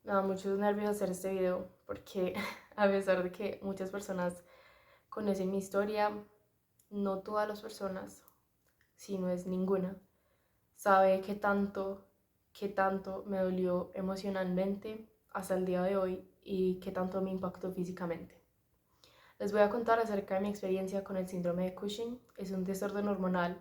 Me da muchos nervios hacer este video porque a pesar de que muchas personas conocen mi historia, no todas las personas, si no es ninguna, sabe qué tanto me dolió emocionalmente hasta el día de hoy y qué tanto me impactó físicamente. Les voy a contar acerca de mi experiencia con el síndrome de Cushing. Es un desorden hormonal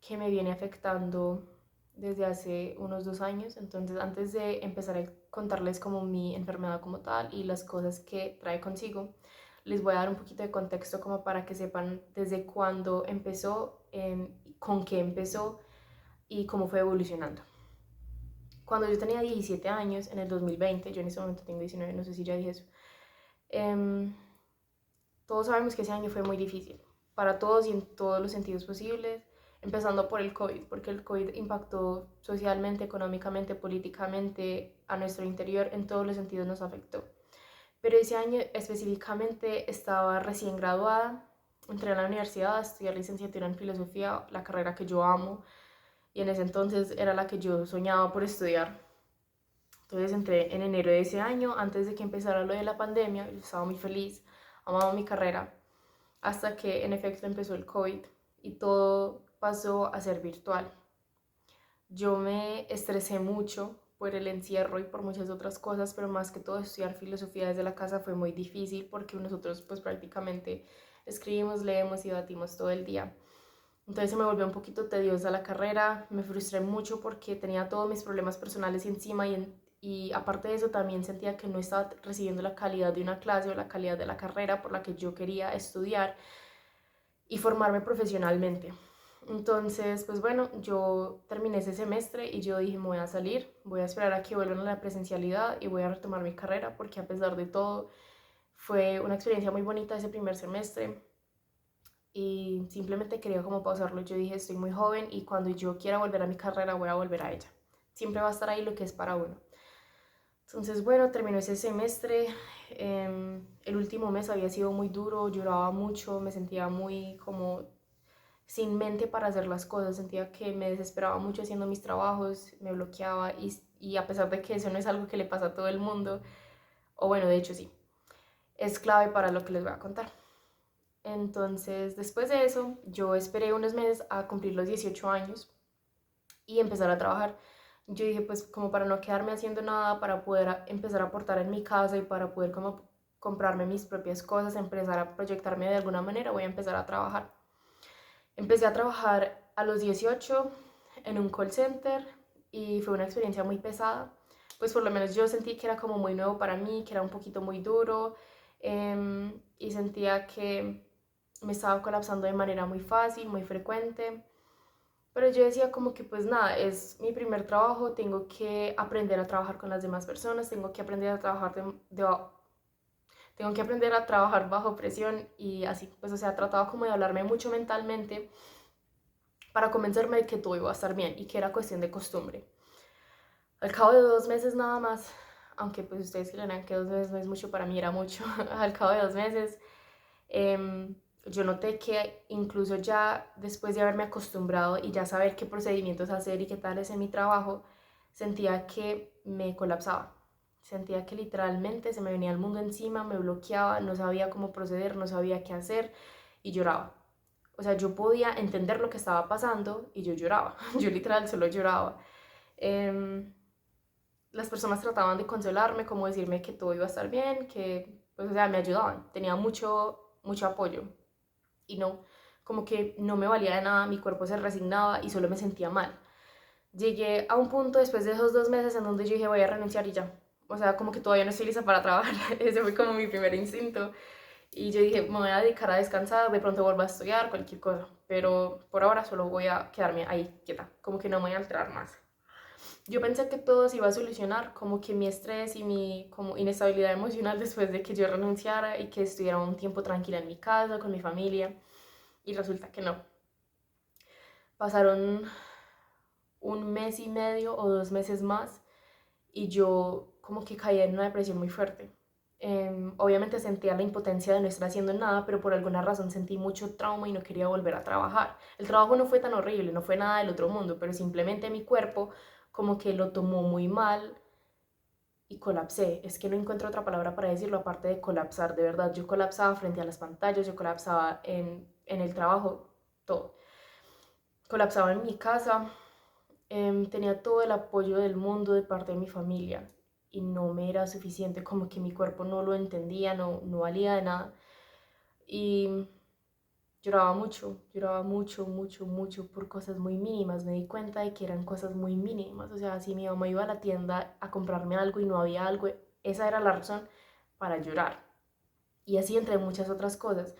que me viene afectando desde hace unos 2 años. Entonces, antes de empezar a contarles como mi enfermedad como tal y las cosas que trae consigo, les voy a dar un poquito de contexto como para que sepan desde cuándo empezó, con qué empezó y cómo fue evolucionando. Cuando yo tenía 17 años, en el 2020, yo en ese momento tengo 19, no sé si ya dije eso, eh, todos sabemos que ese año fue muy difícil para todos y en todos los sentidos posibles, empezando por el COVID, porque el COVID impactó socialmente, económicamente, políticamente, a nuestro interior, en todos los sentidos nos afectó. Pero ese año específicamente estaba recién graduada, entré a la universidad a estudiar licenciatura en filosofía, la carrera que yo amo, y en ese entonces era la que yo soñaba por estudiar. Entonces entré en enero de ese año, antes de que empezara lo de la pandemia, yo estaba muy feliz, amaba mi carrera, hasta que en efecto empezó el COVID y todo pasó a ser virtual. Yo me estresé mucho por el encierro y por muchas otras cosas, pero más que todo estudiar filosofía desde la casa fue muy difícil porque nosotros pues prácticamente escribimos, leemos y debatimos todo el día. Entonces se me volvió un poquito tediosa la carrera, me frustré mucho porque tenía todos mis problemas personales encima y aparte de eso también sentía que no estaba recibiendo la calidad de una clase o la calidad de la carrera por la que yo quería estudiar y formarme profesionalmente. Entonces, pues bueno, yo terminé ese semestre y yo dije, me voy a salir, voy a esperar a que vuelvan a la presencialidad y voy a retomar mi carrera porque a pesar de todo fue una experiencia muy bonita ese primer semestre y simplemente quería como pausarlo. Yo dije, estoy muy joven y cuando yo quiera volver a mi carrera voy a volver a ella. Siempre va a estar ahí lo que es para uno. Entonces, bueno, terminó ese semestre. El último mes había sido muy duro, lloraba mucho, me sentía muy como sin mente para hacer las cosas, sentía que me desesperaba mucho haciendo mis trabajos, me bloqueaba y a pesar de que eso no es algo que le pasa a todo el mundo, o bueno, de hecho sí, es clave para lo que les voy a contar. Entonces, después de eso, yo esperé unos meses a cumplir los 18 años y empezar a trabajar. Yo dije, pues como para no quedarme haciendo nada, para poder empezar a aportar en mi casa y para poder como comprarme mis propias cosas, empezar a proyectarme de alguna manera, voy a empezar a trabajar. Empecé a trabajar a los 18 en un call center y fue una experiencia muy pesada. Pues por lo menos yo sentí que era como muy nuevo para mí, que era un poquito muy duro y sentía que me estaba colapsando de manera muy fácil, muy frecuente. Pero yo decía como que pues nada, es mi primer trabajo, tengo que aprender a trabajar con las demás personas, tengo que aprender a trabajar tengo que aprender a trabajar bajo presión y así, pues o sea, trataba como de hablarme mucho mentalmente para convencerme de que todo iba a estar bien y que era cuestión de costumbre. Al cabo de 2 meses nada más, aunque pues ustedes creerán que 2 meses no es mucho, para mí era mucho, al cabo de 2 meses yo noté que incluso ya después de haberme acostumbrado y ya saber qué procedimientos hacer y qué tal es en mi trabajo, sentía que me colapsaba. Sentía que literalmente se me venía el mundo encima, me bloqueaba, no sabía cómo proceder, no sabía qué hacer y lloraba. O sea, yo podía entender lo que estaba pasando y yo lloraba. Yo literal solo lloraba. Eh, las personas trataban de consolarme, como decirme que todo iba a estar bien, que, pues, o sea, me ayudaban. Tenía mucho apoyo. Y no, como que no me valía de nada, mi cuerpo se resignaba y solo me sentía mal. Llegué a un punto después de esos 2 meses en donde yo dije voy a renunciar y ya. O sea, como que todavía no estoy lista para trabajar. Ese fue como mi primer instinto. Y yo dije, me voy a dedicar a descansar, de pronto vuelvo a estudiar, cualquier cosa. Pero por ahora solo voy a quedarme ahí quieta, como que no me voy a alterar más. Yo pensé que todo se iba a solucionar, como que mi estrés y mi como inestabilidad emocional después de que yo renunciara y que estuviera un tiempo tranquila en mi casa, con mi familia. Y resulta que no. Pasaron un mes y medio o 2 meses más y yo como que caí en una depresión muy fuerte. Obviamente sentía la impotencia de no estar haciendo nada, pero por alguna razón sentí mucho trauma y no quería volver a trabajar. El trabajo no fue tan horrible, no fue nada del otro mundo, pero simplemente mi cuerpo como que lo tomó muy mal y colapsé. Es que no encuentro otra palabra para decirlo aparte de colapsar, de verdad. Yo colapsaba frente a las pantallas, yo colapsaba en el trabajo, todo. Colapsaba en mi casa, tenía todo el apoyo del mundo de parte de mi familia y no me era suficiente, como que mi cuerpo no lo entendía, no valía de nada. Y lloraba mucho, mucho, mucho por cosas muy mínimas. Me di cuenta de que eran cosas muy mínimas. O sea, si mi mamá iba a la tienda a comprarme algo y no había algo, esa era la razón para llorar. Y así entre muchas otras cosas.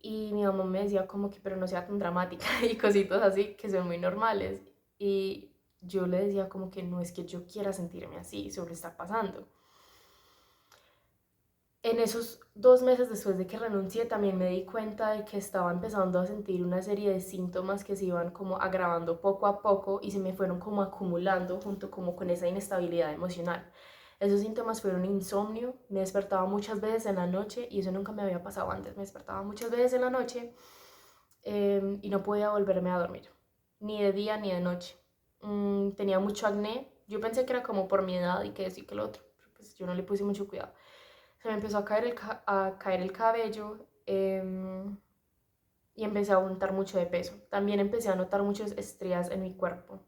Y mi mamá me decía como que, pero no sea tan dramática y cositas así que son muy normales. Y yo le decía como que no es que yo quiera sentirme así, solo está pasando. En esos 2 meses después de que renuncié también me di cuenta de que estaba empezando a sentir una serie de síntomas que se iban como agravando poco a poco y se me fueron como acumulando junto como con esa inestabilidad emocional. Esos síntomas fueron insomnio, me despertaba muchas veces en la noche y eso nunca me había pasado antes, me despertaba muchas veces en la noche y no podía volverme a dormir, ni de día ni de noche. Tenía mucho acné, yo pensé que era como por mi edad y que decir que lo otro, pero pues yo no le puse mucho cuidado. Se me empezó a caer el cabello y empecé a aumentar mucho de peso. También empecé a notar muchas estrías en mi cuerpo.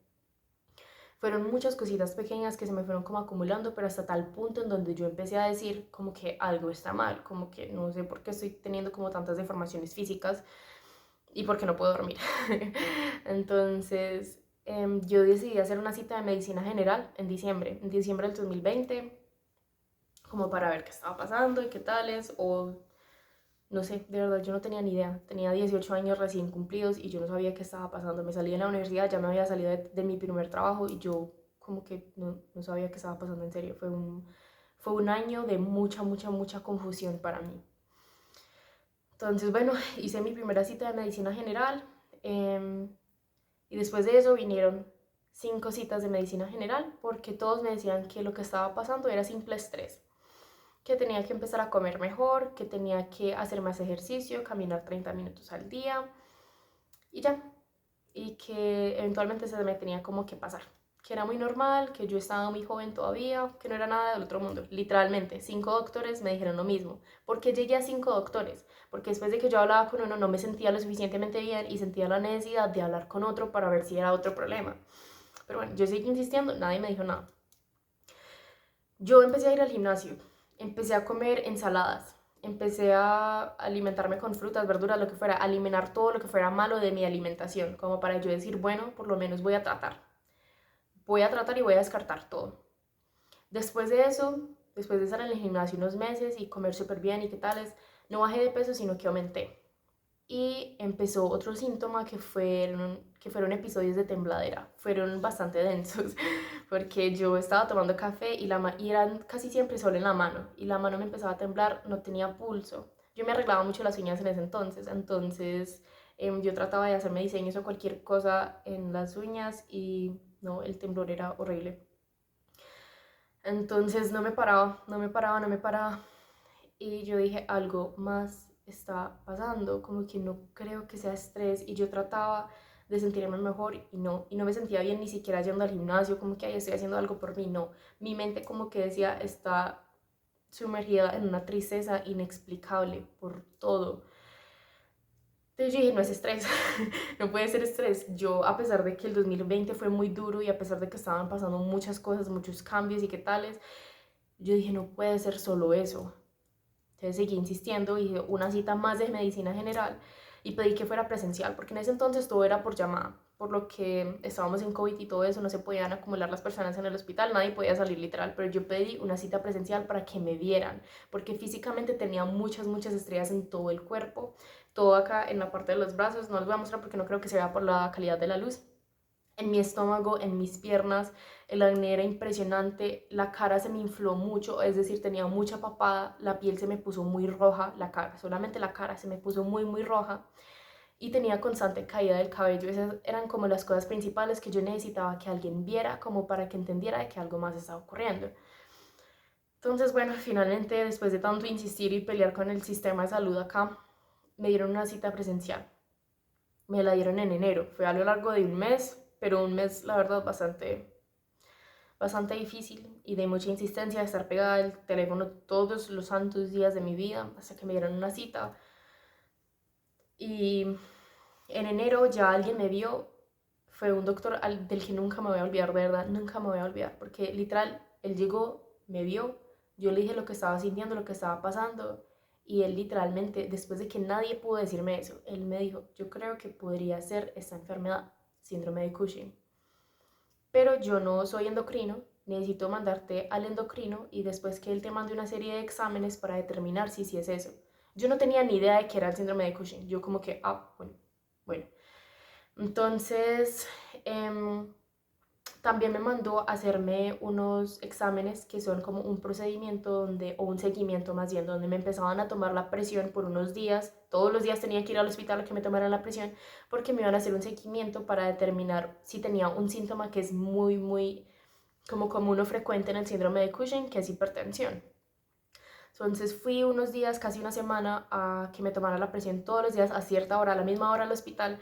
Fueron muchas cositas pequeñas que se me fueron como acumulando, pero hasta tal punto en donde yo empecé a decir como que algo está mal, como que no sé por qué estoy teniendo como tantas deformaciones físicas y por qué no puedo dormir. Entonces yo decidí hacer una cita de medicina general en diciembre del 2020, como para ver qué estaba pasando y qué tales, o no sé, de verdad yo no tenía ni idea. Tenía 18 años recién cumplidos y yo no sabía qué estaba pasando. Me salí de la universidad, ya me había salido de mi primer trabajo y yo como que no sabía qué estaba pasando en serio. Fue un año de mucha, mucha, mucha confusión para mí. Entonces, bueno, hice mi primera cita de medicina general y después de eso vinieron 5 citas de medicina general porque todos me decían que lo que estaba pasando era simple estrés, que tenía que empezar a comer mejor, que tenía que hacer más ejercicio, caminar 30 minutos al día y ya. Y que eventualmente se me tenía como que pasar, que era muy normal, que yo estaba muy joven todavía, que no era nada del otro mundo. Literalmente, 5 doctores me dijeron lo mismo. ¿Por qué llegué a 5 doctores? Porque después de que yo hablaba con uno no me sentía lo suficientemente bien y sentía la necesidad de hablar con otro para ver si era otro problema. Pero bueno, yo seguí insistiendo, nadie me dijo nada. Yo empecé a ir al gimnasio, empecé a comer ensaladas, empecé a alimentarme con frutas, verduras, lo que fuera, a eliminar todo lo que fuera malo de mi alimentación, como para yo decir, bueno, por lo menos voy a tratar y voy a descartar todo. Después de eso, después de estar en el gimnasio unos meses y comer súper bien y qué tales, no bajé de peso, sino que aumenté. Y empezó otro síntoma que fueron episodios de tembladera. Fueron bastante densos porque yo estaba tomando café y eran casi siempre solo en la mano y la mano me empezaba a temblar, no tenía pulso. Yo me arreglaba mucho las uñas en ese entonces yo trataba de hacerme diseños o cualquier cosa en las uñas y no, el temblor era horrible. Entonces no me paraba, no me paraba, no me paraba. Y yo dije, algo más está pasando, como que no creo que sea estrés. Y yo trataba de sentirme mejor y no me sentía bien ni siquiera yendo al gimnasio, como que ahí estoy haciendo algo por mí, no. Mi mente como que decía, está sumergida en una tristeza inexplicable por todo. Entonces yo dije, no es estrés, no puede ser estrés. Yo, a pesar de que el 2020 fue muy duro y a pesar de que estaban pasando muchas cosas, muchos cambios y qué tales, yo dije, no puede ser solo eso. Entonces seguí insistiendo, hice una cita más de medicina general y pedí que fuera presencial, porque en ese entonces todo era por llamada, por lo que estábamos en COVID y todo eso, no se podían acumular las personas en el hospital, nadie podía salir literal, pero yo pedí una cita presencial para que me vieran, porque físicamente tenía muchas, muchas estrellas en todo el cuerpo, todo acá en la parte de los brazos, no les voy a mostrar porque no creo que se vea por la calidad de la luz, en mi estómago, en mis piernas, el acné era impresionante, la cara se me infló mucho, es decir, tenía mucha papada, la piel se me puso muy roja, la cara, solamente la cara se me puso muy, muy roja y tenía constante caída del cabello. Esas eran como las cosas principales que yo necesitaba que alguien viera como para que entendiera de que algo más estaba ocurriendo. Entonces, bueno, finalmente, después de tanto insistir y pelear con el sistema de salud acá, me dieron una cita presencial. Me la dieron en enero, fue a lo largo de un mes, pero un mes, la verdad, bastante difícil y de mucha insistencia de estar pegada al teléfono todos los santos días de mi vida hasta que me dieron una cita. Y en enero ya alguien me vio, fue un doctor del que nunca me voy a olvidar, de verdad, nunca me voy a olvidar, porque literal, él llegó, me vio, yo le dije lo que estaba sintiendo, lo que estaba pasando, y él literalmente, después de que nadie pudo decirme eso, él me dijo, yo creo que podría ser esta enfermedad, síndrome de Cushing, pero yo no soy endocrino, necesito mandarte al endocrino y después que él te mande una serie de exámenes para determinar si sí es eso. Yo no tenía ni idea de que era el síndrome de Cushing, yo como que, bueno. Entonces, también me mandó a hacerme unos exámenes que son como un procedimiento donde, o un seguimiento más bien, donde me empezaban a tomar la presión por unos días. Todos los días tenía que ir al hospital a que me tomaran la presión porque me iban a hacer un seguimiento para determinar si tenía un síntoma que es muy como común o frecuente en el síndrome de Cushing, que es hipertensión. Entonces fui unos días, casi una semana, a que me tomara la presión todos los días a cierta hora, a la misma hora al hospital,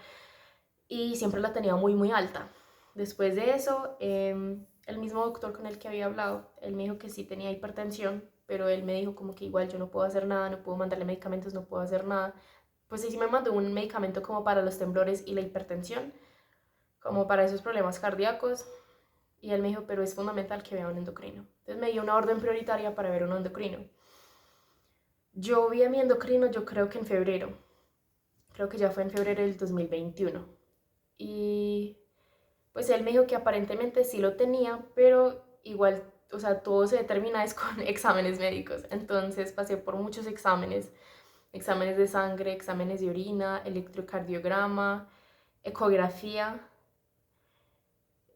y siempre la tenía muy alta. Después de eso, el mismo doctor con el que había hablado, él me dijo que sí tenía hipertensión, pero él me dijo como que igual yo no puedo hacer nada, no puedo mandarle medicamentos, no puedo hacer nada. Pues sí me mandó un medicamento como para los temblores y la hipertensión, como para esos problemas cardíacos, y él me dijo, pero es fundamental que vea un endocrino. Entonces me dio una orden prioritaria para ver un endocrino. Yo vi a mi endocrino, yo creo que en febrero, creo que ya fue en febrero del 2021. Y pues él me dijo que aparentemente sí lo tenía, pero igual, o sea, todo se determina es con exámenes médicos. Entonces pasé por muchos exámenes, exámenes de sangre, exámenes de orina, electrocardiograma, ecografía,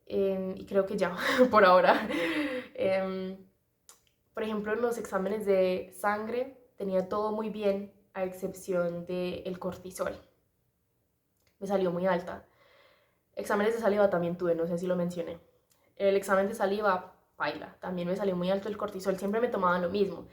y creo que ya, por ahora. Por ejemplo, en los exámenes de sangre tenía todo muy bien, a excepción del cortisol. Me salió muy alta. Exámenes de saliva también tuve, no sé si lo mencioné. El examen de saliva, paila, también me salió muy alto el cortisol, siempre me tomaban lo mismo.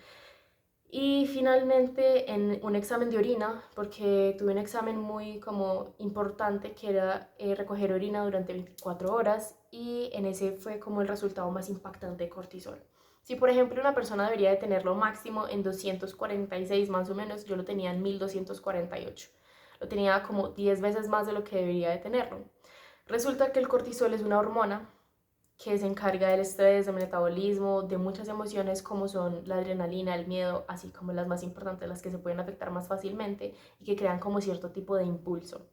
Y finalmente en un examen de orina, porque tuve un examen muy como importante que era recoger orina durante 24 horas y en ese fue como el resultado más impactante de cortisol. Si por ejemplo una persona debería de tenerlo máximo en 246 más o menos, yo lo tenía en 1248. Lo tenía como 10 veces más de lo que debería de tenerlo. Resulta que el cortisol es una hormona que se encarga del estrés, del metabolismo, de muchas emociones como son la adrenalina, el miedo, así como las más importantes, las que se pueden afectar más fácilmente y que crean como cierto tipo de impulso.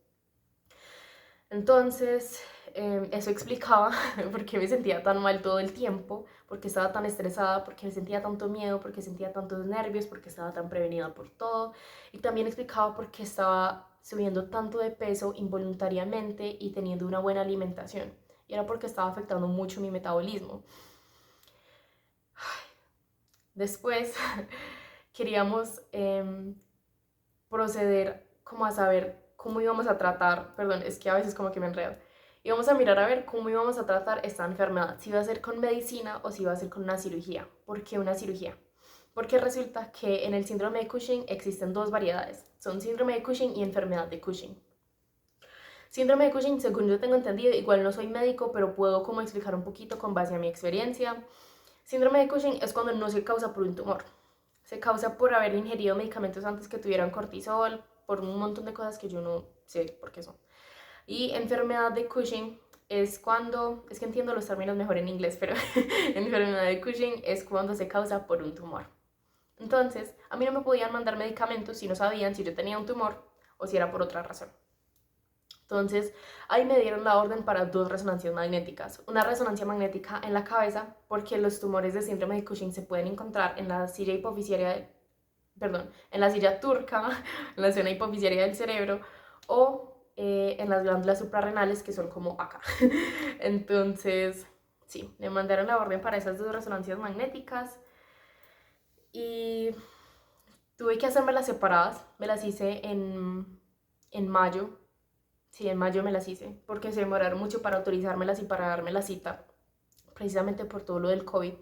Entonces, eso explicaba por qué me sentía tan mal todo el tiempo, por qué estaba tan estresada, por qué me sentía tanto miedo, por qué sentía tantos nervios, por qué estaba tan prevenida por todo. Y también explicaba por qué estaba subiendo tanto de peso involuntariamente y teniendo una buena alimentación. Y era porque estaba afectando mucho mi metabolismo. Después queríamos proceder como a saber cómo íbamos a tratar, perdón, es que a veces como que me enredo, íbamos a mirar a ver cómo íbamos a tratar esta enfermedad, si iba a ser con medicina o si iba a ser con una cirugía. ¿Por qué una cirugía? Porque resulta que en el síndrome de Cushing existen dos variedades, son síndrome de Cushing y enfermedad de Cushing. Síndrome de Cushing, según yo tengo entendido, igual no soy médico, pero puedo como explicar un poquito con base a mi experiencia. Síndrome de Cushing es cuando no se causa por un tumor. Se causa por haber ingerido medicamentos antes que tuvieran cortisol, por un montón de cosas que yo no sé por qué son. Y enfermedad de Cushing es cuando, es que entiendo los términos mejor en inglés, pero enfermedad de Cushing es cuando se causa por un tumor. Entonces, a mí no me podían mandar medicamentos si no sabían si yo tenía un tumor o si era por otra razón. Entonces, ahí me dieron la orden para dos resonancias magnéticas. Una resonancia magnética en la cabeza, porque los tumores de síndrome de Cushing se pueden encontrar en la silla hipofisiaria, en la silla turca, en la zona hipofisiaria del cerebro, o en las glándulas suprarrenales, que son como acá. Entonces, sí, me mandaron la orden para esas dos resonancias magnéticas y tuve que hacérmelas separadas. Me las hice en mayo. Sí, en mayo me las hice, porque se demoraron mucho para autorizármelas y para darme la cita, precisamente por todo lo del COVID.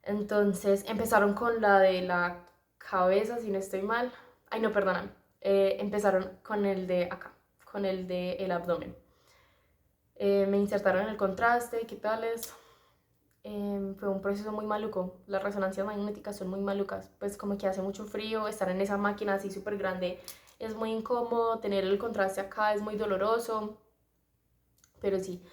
Entonces empezaron con la de la cabeza, si no estoy mal. Ay, no, perdóname. Empezaron con el de acá, con el de el abdomen. Me insertaron el contraste, ¿qué tal es? fue un proceso muy maluco. Las resonancias magnéticas son muy malucas, pues como que hace mucho frío, estar en esa máquina así súper grande es muy incómodo, tener el contraste acá es muy doloroso, pero sí,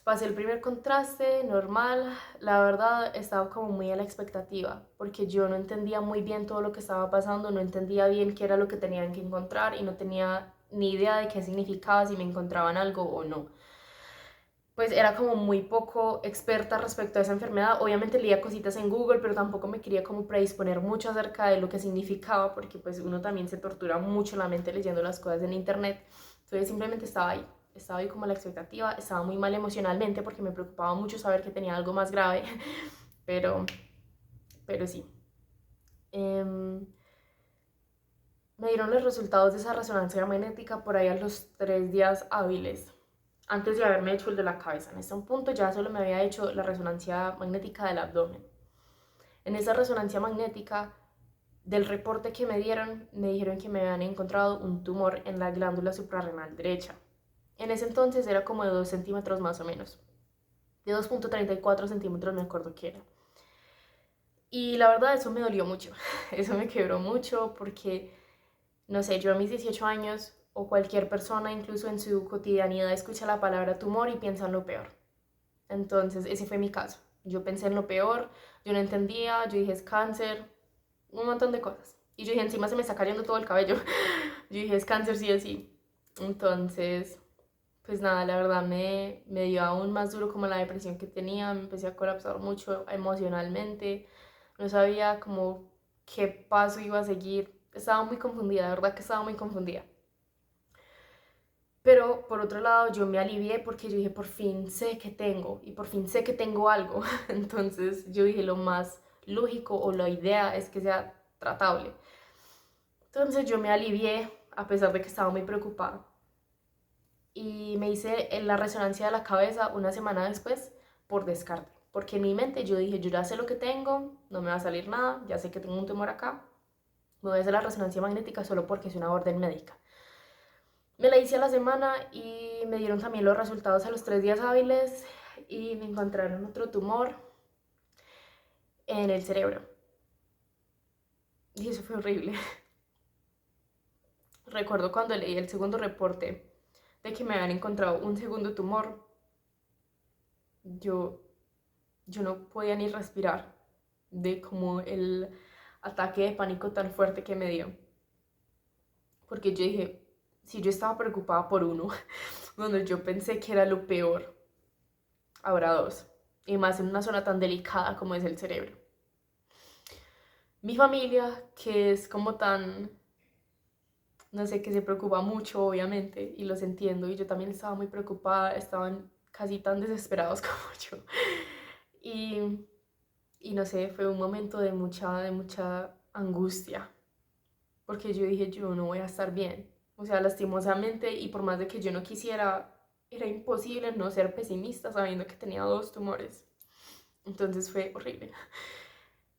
pasé el primer contraste normal. La verdad estaba como muy a la expectativa, porque yo no entendía muy bien todo lo que estaba pasando, no entendía bien qué era lo que tenían que encontrar y no tenía ni idea de qué significaba, si me encontraban algo o no. Pues era como muy poco experta respecto a esa enfermedad. Obviamente leía cositas en Google, pero tampoco me quería como predisponer mucho acerca de lo que significaba, porque pues uno también se tortura mucho la mente leyendo las cosas en internet. Entonces simplemente estaba ahí como a la expectativa, estaba muy mal emocionalmente porque me preocupaba mucho saber que tenía algo más grave, pero, pero sí. Me dieron los resultados de esa resonancia magnética por ahí a los 3 días hábiles, antes de haberme hecho el de la cabeza. En este punto ya solo me había hecho la resonancia magnética del abdomen. En esa resonancia magnética, del reporte que me dieron, me dijeron que me habían encontrado un tumor en la glándula suprarrenal derecha. En ese entonces era como de 2 centímetros más o menos. De 2,34 centímetros me acuerdo que era. Y la verdad eso me dolió mucho. Eso me quebró mucho porque, no sé, yo a mis 18 años o cualquier persona incluso en su cotidianidad escucha la palabra tumor y piensa en lo peor. Entonces ese fue mi caso. Yo pensé en lo peor, yo no entendía, yo dije es cáncer, un montón de cosas. Y yo dije encima se me está cayendo todo el cabello. Yo dije es cáncer sí o sí. Entonces, pues nada, la verdad me dio aún más duro como la depresión que tenía, me empecé a colapsar mucho emocionalmente, no sabía como qué paso iba a seguir, estaba muy confundida, de verdad que estaba muy confundida. Pero por otro lado yo me alivié porque yo dije por fin sé que tengo y por fin sé que tengo algo. Entonces yo dije lo más lógico o la idea es que sea tratable. Entonces yo me alivié a pesar de que estaba muy preocupada. Y me hice la resonancia de la cabeza una semana después por descarte. Porque en mi mente yo dije, yo ya sé lo que tengo, no me va a salir nada, ya sé que tengo un tumor acá, me voy a hacer la resonancia magnética solo porque es una orden médica. Me la hice a la semana y me dieron también los resultados a los 3 días hábiles y me encontraron otro tumor en el cerebro. Y eso fue horrible. Recuerdo cuando leí el segundo reporte de que me habían encontrado un segundo tumor, yo yo no podía ni respirar de como el ataque de pánico tan fuerte que me dio. Porque yo dije, si yo estaba preocupada por uno, donde yo pensé que era lo peor, ahora dos. Y más en una zona tan delicada como es el cerebro. Mi familia, que es como tan, no sé, que se preocupa mucho, obviamente, y los entiendo, y yo también estaba muy preocupada, estaban casi tan desesperados como yo. Y y no sé, fue un momento de mucha angustia, porque yo dije, yo no voy a estar bien. O sea, lastimosamente, y por más de que yo no quisiera, era imposible no ser pesimista sabiendo que tenía 2 tumores. Entonces fue horrible.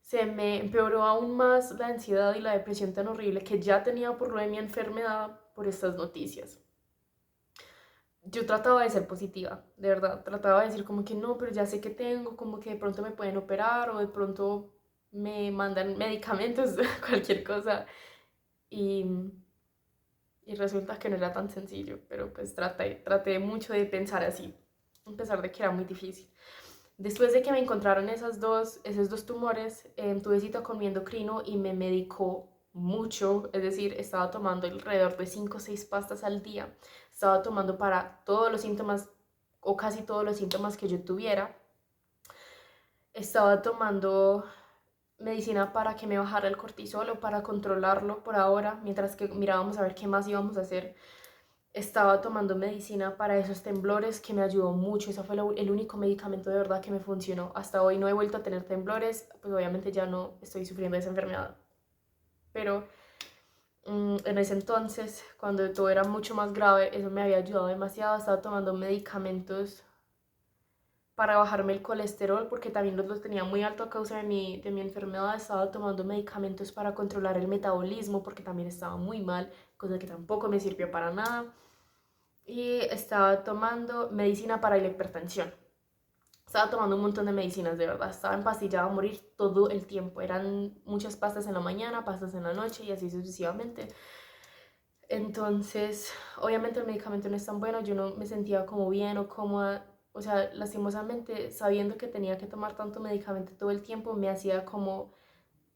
Se me empeoró aún más la ansiedad y la depresión tan horrible que ya tenía por lo de mi enfermedad por estas noticias. Yo trataba de ser positiva, de verdad, trataba de decir como que no, pero ya sé que tengo, como que de pronto me pueden operar o de pronto me mandan medicamentos, cualquier cosa. Y, y resulta que no era tan sencillo, pero pues traté mucho de pensar así, a pesar de que era muy difícil. Después de que me encontraron esos dos tumores, tuve cita con mi endocrino y me medicó mucho, es decir, estaba tomando alrededor de 5 o 6 pastas al día, estaba tomando para todos los síntomas o casi todos los síntomas que yo tuviera, estaba tomando medicina para que me bajara el cortisol o para controlarlo por ahora, mientras que mirábamos a ver qué más íbamos a hacer. Estaba tomando medicina para esos temblores que me ayudó mucho, ese fue el único medicamento de verdad que me funcionó. Hasta hoy no he vuelto a tener temblores, pues obviamente ya no estoy sufriendo de esa enfermedad. Pero en ese entonces, cuando todo era mucho más grave, eso me había ayudado demasiado. Estaba tomando medicamentos para bajarme el colesterol, porque también los tenía muy alto a causa de mi enfermedad. Estaba tomando medicamentos para controlar el metabolismo, porque también estaba muy mal, cosa que tampoco me sirvió para nada. Y estaba tomando medicina para la hipertensión. Estaba tomando un montón de medicinas, de verdad. Estaba empastillada a morir todo el tiempo. Eran muchas pastas en la mañana, pastas en la noche y así sucesivamente. Entonces, obviamente el medicamento no es tan bueno. Yo no me sentía como bien o cómoda. O sea, lastimosamente, sabiendo que tenía que tomar tanto medicamento todo el tiempo, me hacía como,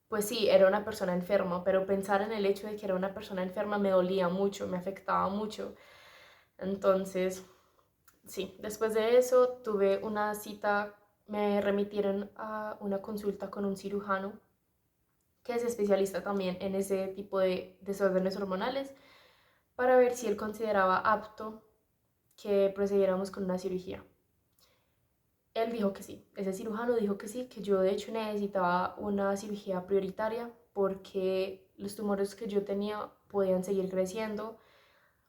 pues sí, era una persona enferma, pero pensar en el hecho de que era una persona enferma me dolía mucho, me afectaba mucho. Entonces, sí, después de eso tuve una cita, me remitieron a una consulta con un cirujano que es especialista también en ese tipo de desórdenes hormonales para ver si él consideraba apto que procediéramos con una cirugía. Él dijo que sí, ese cirujano dijo que sí, que yo de hecho necesitaba una cirugía prioritaria porque los tumores que yo tenía podían seguir creciendo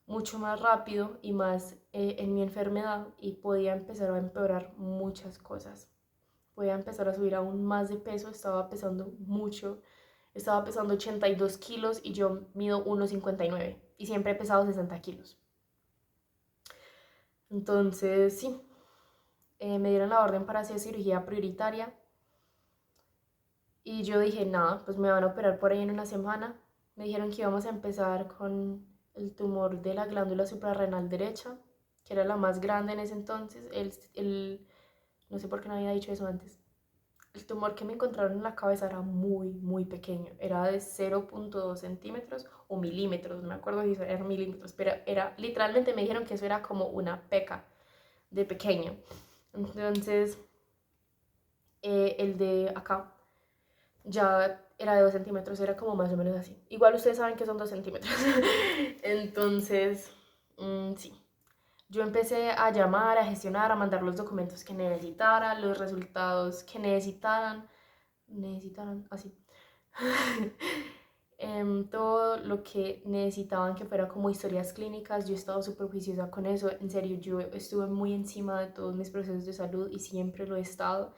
mucho más rápido y más en mi enfermedad y podía empezar a empeorar muchas cosas. Podía empezar a subir aún más de peso, estaba pesando mucho, estaba pesando 82 kilos y yo mido 1,59 y siempre he pesado 60 kilos. Entonces, sí, me dieron la orden para hacer cirugía prioritaria y yo dije, nada, pues me van a operar por ahí en una semana. Me dijeron que íbamos a empezar con el tumor de la glándula suprarrenal derecha, que era la más grande en ese entonces. No sé por qué no había dicho eso antes. El tumor que me encontraron en la cabeza era muy, muy pequeño. Era de 0,2 centímetros o milímetros, no me acuerdo si eran milímetros, pero era, literalmente me dijeron que eso era como una peca de pequeño. Entonces, el de acá ya era de 2 centímetros, era como más o menos así. Igual ustedes saben que son 2 centímetros. Entonces, sí. Yo empecé a llamar, a gestionar, a mandar los documentos que necesitara, los resultados que necesitaran, así. Todo lo que necesitaban que fuera como historias clínicas. Yo he estado súper juiciosa con eso. En serio, yo estuve muy encima de todos mis procesos de salud y siempre lo he estado.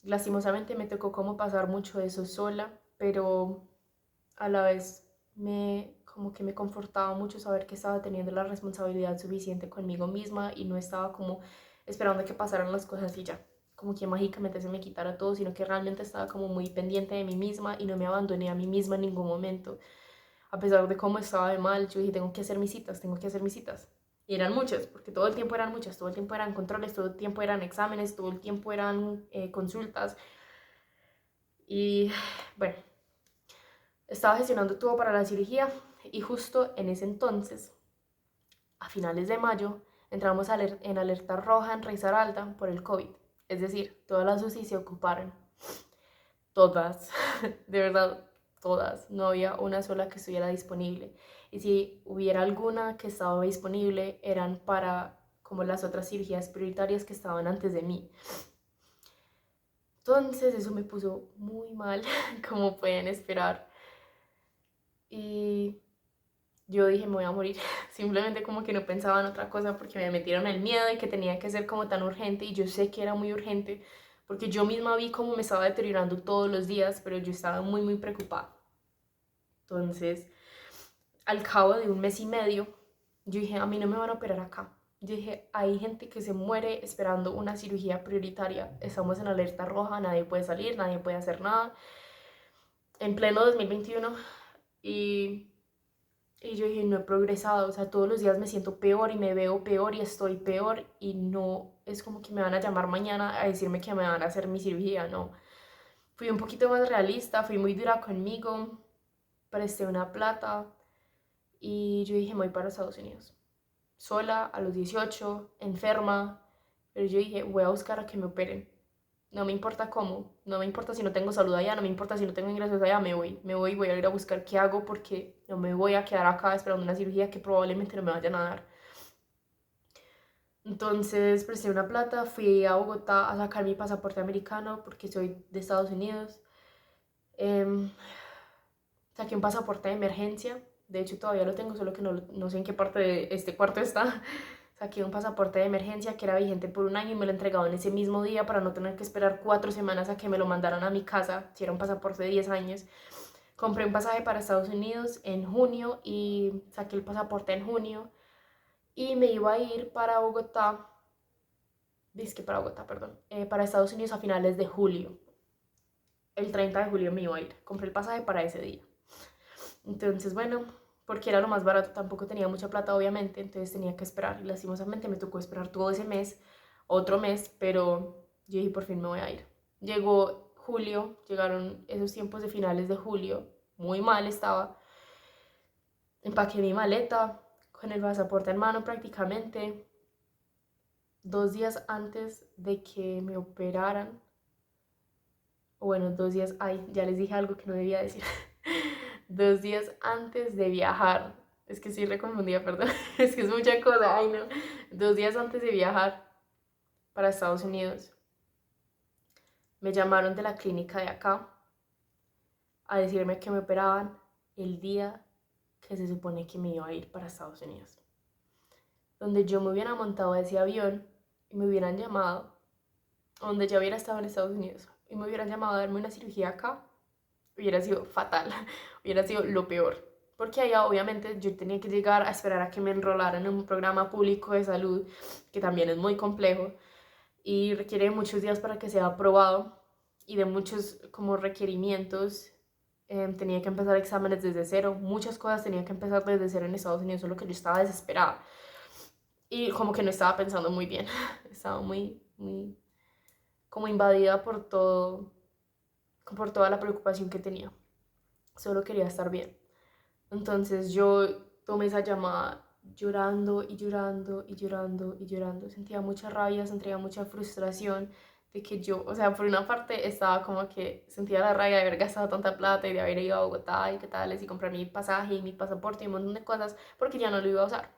Lastimosamente me tocó como pasar mucho de eso sola, pero a la vez como que me confortaba mucho saber que estaba teniendo la responsabilidad suficiente conmigo misma y no estaba como esperando a que pasaran las cosas y ya, como que mágicamente se me quitara todo, sino que realmente estaba como muy pendiente de mí misma y no me abandoné a mí misma en ningún momento. A pesar de cómo estaba de mal, yo dije, tengo que hacer mis citas, tengo que hacer mis citas. Y eran muchas, porque todo el tiempo eran muchas, todo el tiempo eran controles, todo el tiempo eran exámenes, todo el tiempo eran consultas. Y bueno, estaba gestionando todo para la cirugía y justo en ese entonces, a finales de mayo, entramos en alerta roja en Risaralda por el COVID. Es decir, todas las UCI se ocuparon. Todas, de verdad, todas. No había una sola que estuviera disponible. Y si hubiera alguna que estaba disponible, eran para como las otras cirugías prioritarias que estaban antes de mí. Entonces eso me puso muy mal, como pueden esperar. Y yo dije, me voy a morir. Simplemente como que no pensaba en otra cosa porque me metieron el miedo y que tenía que ser como tan urgente y yo sé que era muy urgente porque yo misma vi cómo me estaba deteriorando todos los días, pero yo estaba muy, muy preocupada. Entonces, al cabo de un mes y medio, yo dije, a mí no me van a operar acá. Yo dije, hay gente que se muere esperando una cirugía prioritaria. Estamos en alerta roja, nadie puede salir, nadie puede hacer nada. En pleno 2021 y yo dije, no he progresado, o sea, todos los días me siento peor y me veo peor y estoy peor y no es como que me van a llamar mañana a decirme que me van a hacer mi cirugía, no. Fui un poquito más realista, fui muy dura conmigo, presté una plata y yo dije, me voy para Estados Unidos. Sola, a los 18, enferma, pero yo dije, voy a buscar a que me operen. No me importa cómo, no me importa si no tengo salud allá, no me importa si no tengo ingresos allá, voy a ir a buscar qué hago porque no me voy a quedar acá esperando una cirugía que probablemente no me vayan a dar. Entonces presté una plata, fui a Bogotá a sacar mi pasaporte americano porque soy de Estados Unidos. Saqué un pasaporte de emergencia, de hecho todavía lo tengo, solo que no sé en qué parte de este cuarto está. Saqué un pasaporte de emergencia que era vigente por un año y me lo entregaban ese mismo día para no tener que esperar 4 semanas a que me lo mandaran a mi casa, si era un pasaporte de 10 años. Compré un pasaje para Estados Unidos en junio y saqué el pasaporte en junio y me iba a ir para Bogotá dizque para Bogotá, perdón, para Estados Unidos a finales de julio. El 30 de julio me iba a ir. Compré el pasaje para ese día. Entonces, bueno, porque era lo más barato, tampoco tenía mucha plata, obviamente, entonces tenía que esperar. Y lastimosamente me tocó esperar todo ese mes, otro mes, pero yo dije, por fin me voy a ir. Llegó julio, llegaron esos tiempos de finales de julio, muy mal estaba. Empaqué mi maleta con el pasaporte en mano prácticamente. 2 días antes de que me operaran, o bueno, 2 días, ay, ya les dije algo que no debía decir. 2 días antes de viajar, es que estoy reconfundida, perdón, es que es mucha cosa, ay no. 2 días antes de viajar para Estados Unidos, me llamaron de la clínica de acá a decirme que me operaban el día que se supone que me iba a ir para Estados Unidos. Donde yo me hubiera montado a ese avión y me hubieran llamado, donde ya hubiera estado en Estados Unidos, y me hubieran llamado a darme una cirugía acá, hubiera sido fatal, hubiera sido lo peor. Porque allá obviamente yo tenía que llegar a esperar a que me enrolaran en un programa público de salud, que también es muy complejo y requiere muchos días para que sea aprobado y de muchos como requerimientos. Tenía que empezar exámenes desde cero, muchas cosas tenía que empezar desde cero en Estados Unidos, solo que yo estaba desesperada y como que no estaba pensando muy bien, estaba muy como invadida por toda la preocupación que tenía. Solo quería estar bien. Entonces yo tomé esa llamada llorando y llorando y llorando y llorando. Sentía mucha rabia, sentía mucha frustración de que yo, o sea, por una parte estaba como que sentía la rabia de haber gastado tanta plata y de haber ido a Bogotá y qué tal, y comprar mi pasaje y mi pasaporte y un montón de cosas porque ya no lo iba a usar.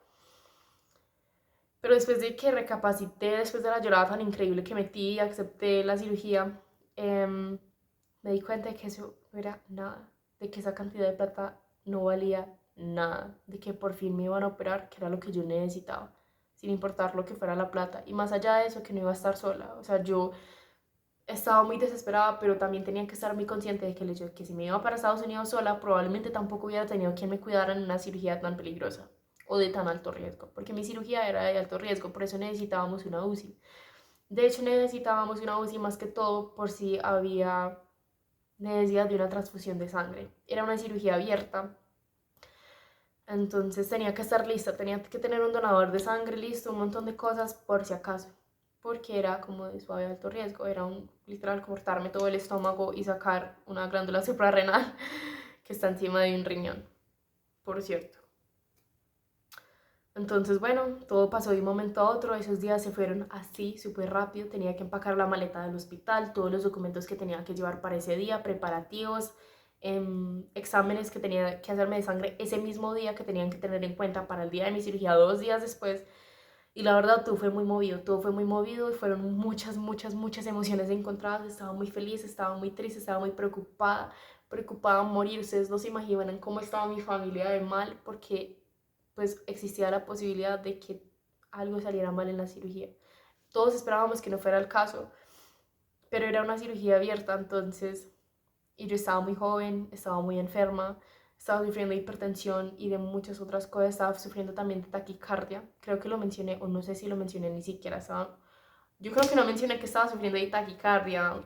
Pero después de que recapacité, después de la llorada tan increíble que metí y acepté la cirugía, me di cuenta de que eso no era nada, de que esa cantidad de plata no valía nada, de que por fin me iban a operar, que era lo que yo necesitaba, sin importar lo que fuera la plata. Y más allá de eso, que no iba a estar sola. O sea, yo estaba muy desesperada, pero también tenía que estar muy consciente de que el hecho de que si me iba para Estados Unidos sola, probablemente tampoco hubiera tenido quien me cuidara en una cirugía tan peligrosa o de tan alto riesgo, porque mi cirugía era de alto riesgo, por eso necesitábamos una UCI. De hecho, necesitábamos una UCI más que todo por si había necesidad de una transfusión de sangre. Era una cirugía abierta, entonces tenía que estar lista, tenía que tener un donador de sangre listo, un montón de cosas por si acaso, porque era como de suave alto riesgo, era un literal cortarme todo el estómago y sacar una glándula suprarrenal que está encima de un riñón, por cierto. Entonces, bueno, todo pasó de un momento a otro, esos días se fueron así, súper rápido, tenía que empacar la maleta del hospital, todos los documentos que tenía que llevar para ese día, preparativos, exámenes que tenía que hacerme de sangre ese mismo día que tenían que tener en cuenta para el día de mi cirugía, 2 días después. Y la verdad, todo fue muy movido y fueron muchas emociones encontradas. Estaba muy feliz, estaba muy triste, estaba muy preocupada a morir. Ustedes no se imaginan cómo estaba mi familia de mal porque pues existía la posibilidad de que algo saliera mal en la cirugía. Todos esperábamos que no fuera el caso, pero era una cirugía abierta, entonces, y yo estaba muy joven, estaba muy enferma, estaba sufriendo de hipertensión y de muchas otras cosas, estaba sufriendo también de taquicardia, creo que lo mencioné, o no sé si lo mencioné ni siquiera, yo creo que no mencioné que estaba sufriendo de taquicardia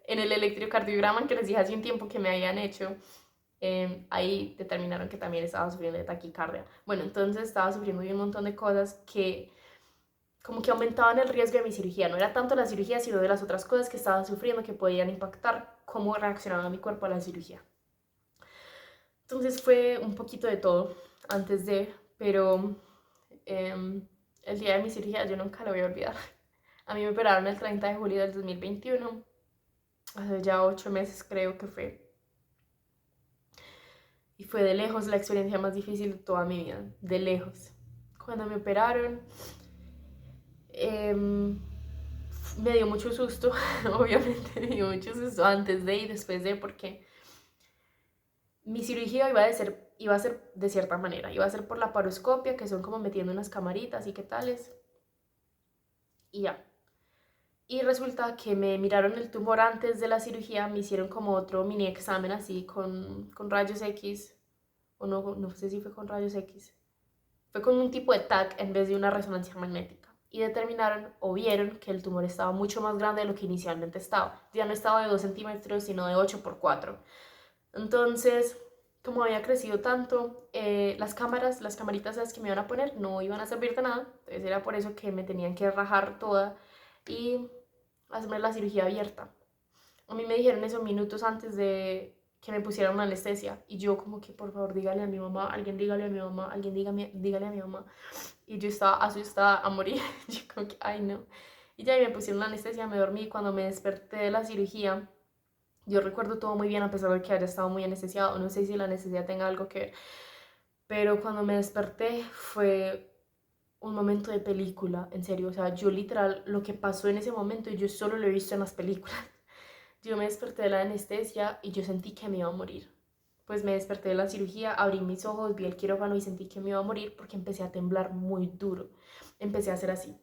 en el electrocardiograma que les dije hace un tiempo que me habían hecho. Ahí determinaron que también estaba sufriendo de taquicardia. Bueno, entonces estaba sufriendo de un montón de cosas que como que aumentaban el riesgo de mi cirugía. No era tanto la cirugía, sino de las otras cosas que estaba sufriendo que podían impactar cómo reaccionaba mi cuerpo a la cirugía. Entonces fue un poquito de todo antes de, pero el día de mi cirugía yo nunca lo voy a olvidar. A mí me operaron el 30 de julio del 2021, hace ya 8 meses creo que fue. Y fue de lejos la experiencia más difícil de toda mi vida, de lejos. Cuando me operaron, me dio mucho susto, obviamente me dio mucho susto antes de y después de, porque mi cirugía iba a ser de cierta manera, iba a ser por la paroscopia, que son como metiendo unas camaritas y qué tales, y ya. Y resulta que me miraron el tumor antes de la cirugía, me hicieron como otro mini examen así con rayos X, o no sé si fue con rayos X, fue con un tipo de TAC en vez de una resonancia magnética. y determinaron o vieron que el tumor estaba mucho más grande de lo que inicialmente estaba. Ya no estaba de 2 centímetros, sino de 8 por 4. Entonces, como había crecido tanto, las camaritas esas que me iban a poner no iban a servir de nada. Entonces era por eso que me tenían que rajar toda y hacerme la cirugía abierta. A mí me dijeron eso minutos antes de que me pusieran una anestesia. Y yo como que, por favor, dígale a mi mamá, alguien dígale a mi mamá, alguien dígale a mi mamá. Y yo estaba asustada a morir. Yo como que, ay no. Y ya me pusieron la anestesia, me dormí. Cuando me desperté de la cirugía, yo recuerdo todo muy bien a pesar de que haya estado muy anestesiado. No sé si la anestesia tenga algo que ver. Pero cuando me desperté fue un momento de película, en serio. O sea, yo literal, lo que pasó en ese momento, yo solo lo he visto en las películas. Yo me desperté de la anestesia y yo sentí que me iba a morir. Pues me desperté de la cirugía, abrí mis ojos, vi el quirófano y sentí que me iba a morir porque empecé a temblar muy duro. Empecé a hacer así.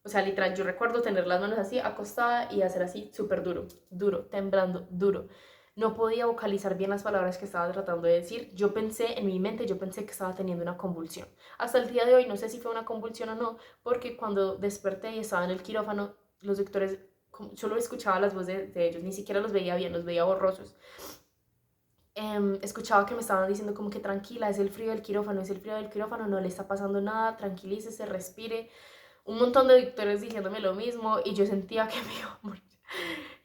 O sea, literal, yo recuerdo tener las manos así, acostada y hacer así, súper duro, duro, temblando, duro. No podía vocalizar bien las palabras que estaba tratando de decir. Yo pensé, en mi mente, yo pensé que estaba teniendo una convulsión. Hasta el día de hoy no sé si fue una convulsión o no, porque cuando desperté y estaba en el quirófano, los doctores, solo escuchaba las voces de ellos, ni siquiera los veía bien, los veía borrosos. Escuchaba que me estaban diciendo como que tranquila, es el frío del quirófano, es el frío del quirófano, no le está pasando nada, tranquilícese, respire. Un montón de doctores diciéndome lo mismo y yo sentía que me iba a morir.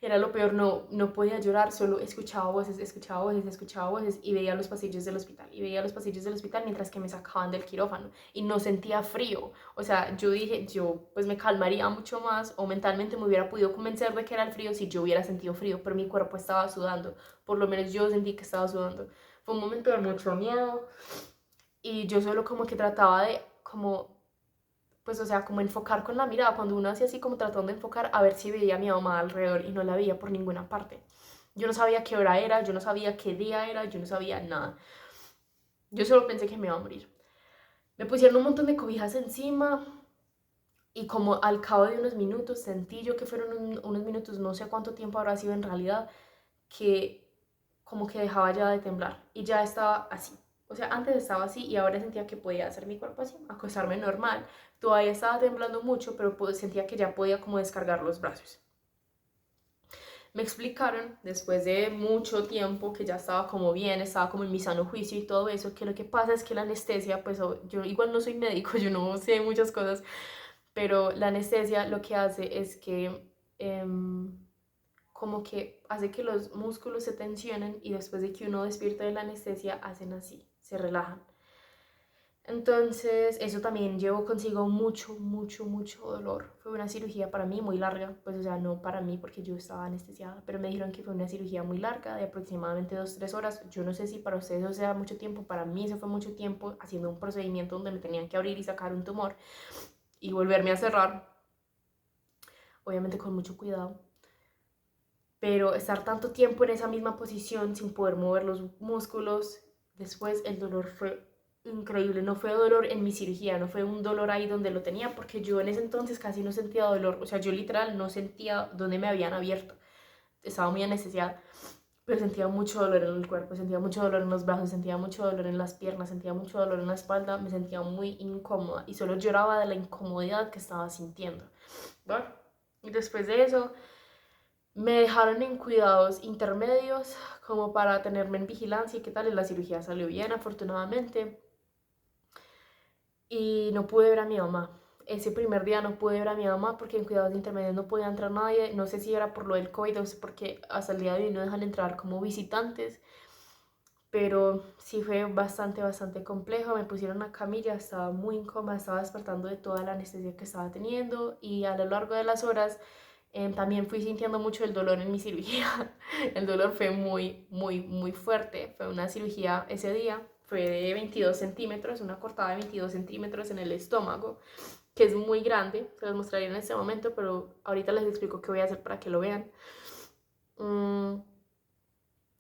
Era lo peor, no podía llorar, solo escuchaba voces, escuchaba voces, escuchaba voces y veía los pasillos del hospital. Y veía los pasillos del hospital mientras que me sacaban del quirófano y no sentía frío. O sea, yo dije, yo pues me calmaría mucho más o mentalmente me hubiera podido convencer de que era el frío si yo hubiera sentido frío, pero mi cuerpo estaba sudando. Por lo menos yo sentí que estaba sudando. Fue un momento de mucho miedo y yo solo como que trataba de como pues, o sea, como enfocar con la mirada, cuando uno hacía así como tratando de enfocar a ver si veía a mi mamá alrededor y no la veía por ninguna parte. Yo no sabía qué hora era, yo no sabía qué día era, yo no sabía nada. Yo solo pensé que me iba a morir. Me pusieron un montón de cobijas encima y como al cabo de unos minutos, sentí yo que fueron unos minutos, no sé cuánto tiempo habrá sido en realidad, que como que dejaba ya de temblar y ya estaba así. O sea, antes estaba así y ahora sentía que podía hacer mi cuerpo así, acostarme normal. Todavía estaba temblando mucho, pero sentía que ya podía como descargar los brazos. Me explicaron después de mucho tiempo que ya estaba como bien, estaba como en mi sano juicio y todo eso, que lo que pasa es que la anestesia, pues yo igual no soy médico, yo no sé muchas cosas, pero la anestesia lo que hace es que como que hace que los músculos se tensionen y después de que uno despierta de la anestesia hacen así, se relajan. Entonces eso también llevó consigo mucho dolor. Fue una cirugía para mí muy larga, pues o sea, no para mí porque yo estaba anestesiada, pero me dijeron que fue una cirugía muy larga de aproximadamente 2-3 horas. Yo no sé si para ustedes eso sea mucho tiempo, para mí eso fue mucho tiempo haciendo un procedimiento donde me tenían que abrir y sacar un tumor y volverme a cerrar, obviamente con mucho cuidado. Pero estar tanto tiempo en esa misma posición sin poder mover los músculos, después el dolor fue increíble. No fue dolor en mi cirugía, no fue un dolor ahí donde lo tenía, porque yo en ese entonces casi no sentía dolor. O sea, yo literal no sentía donde me habían abierto. Estaba muy anestesiada, pero sentía mucho dolor en el cuerpo, sentía mucho dolor en los brazos, sentía mucho dolor en las piernas, sentía mucho dolor en la espalda, me sentía muy incómoda y solo lloraba de la incomodidad que estaba sintiendo. Bueno, y después de eso me dejaron en cuidados intermedios como para tenerme en vigilancia y qué tal, y la cirugía salió bien afortunadamente. Y no pude ver a mi mamá. Ese primer día no pude ver a mi mamá porque en cuidados intermedios no podía entrar nadie. No sé si era por lo del COVID o sé porque hasta el día de hoy no dejan entrar como visitantes. Pero sí fue bastante complejo. Me pusieron una camilla, estaba muy incómoda, estaba despertando de toda la anestesia que estaba teniendo y a lo largo de las horas también fui sintiendo mucho el dolor en mi cirugía. El dolor fue muy fuerte. Fue una cirugía ese día, fue de 22 centímetros, una cortada de 22 centímetros en el estómago, que es muy grande. Se los mostraré en este momento, pero ahorita les explico qué voy a hacer para que lo vean.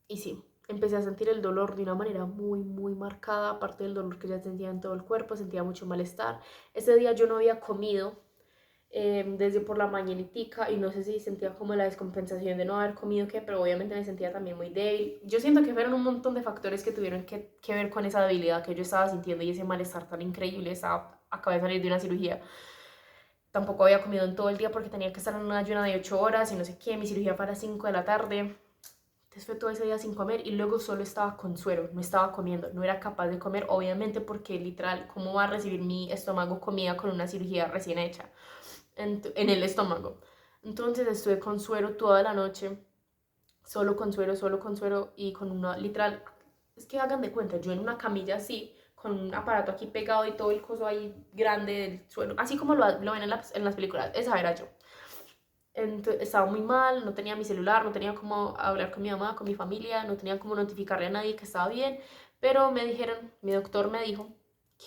Y sí, empecé a sentir el dolor de una manera muy marcada, aparte del dolor que ya sentía en todo el cuerpo, sentía mucho malestar. Ese día yo no había comido desde por la mañanitica y no sé si sentía como la descompensación de no haber comido qué, pero obviamente me sentía también muy débil. Yo siento que fueron un montón de factores que tuvieron que ver con esa debilidad que yo estaba sintiendo y ese malestar tan increíble. Acabé de salir de una cirugía tampoco había comido en todo el día porque tenía que estar en una ayuna de 8 horas y no sé qué, mi cirugía fue a las 5 de la tarde. Entonces fue todo ese día sin comer y luego solo estaba con suero, no estaba comiendo, no era capaz de comer, obviamente porque literal, ¿cómo va a recibir mi estómago comida con una cirugía recién hecha en el estómago? Entonces estuve con suero toda la noche, solo con suero y con una, literal, es que hagan de cuenta, yo en una camilla así, con un aparato aquí pegado y todo el coso ahí grande del suelo, así como lo ven en las películas, esa era yo. Entonces, estaba muy mal, no tenía mi celular, no tenía cómo hablar con mi mamá, con mi familia, no tenía cómo notificarle a nadie que estaba bien, pero me dijeron, mi doctor me dijo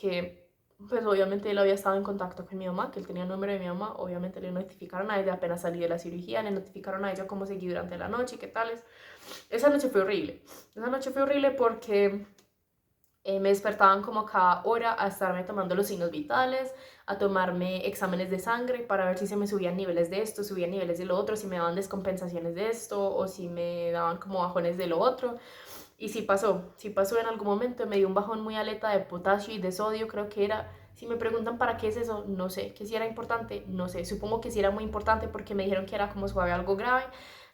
que, pues obviamente él había estado en contacto con mi mamá, que él tenía el número de mi mamá, obviamente le notificaron a ella apenas salí de la cirugía, le notificaron a ella cómo seguí durante la noche y qué tales. Esa noche fue horrible, esa noche fue horrible porque me despertaban como cada hora a estarme tomando los signos vitales, a tomarme exámenes de sangre para ver si se me subían niveles de esto, subían niveles de lo otro, si me daban descompensaciones de esto o si me daban como bajones de lo otro. Y sí pasó en algún momento, me dio un bajón muy aleta de potasio y de sodio, creo que era. Si me preguntan para qué es eso, no sé. Que si era importante, no sé. Supongo que sí era muy importante porque me dijeron que era como suave algo grave.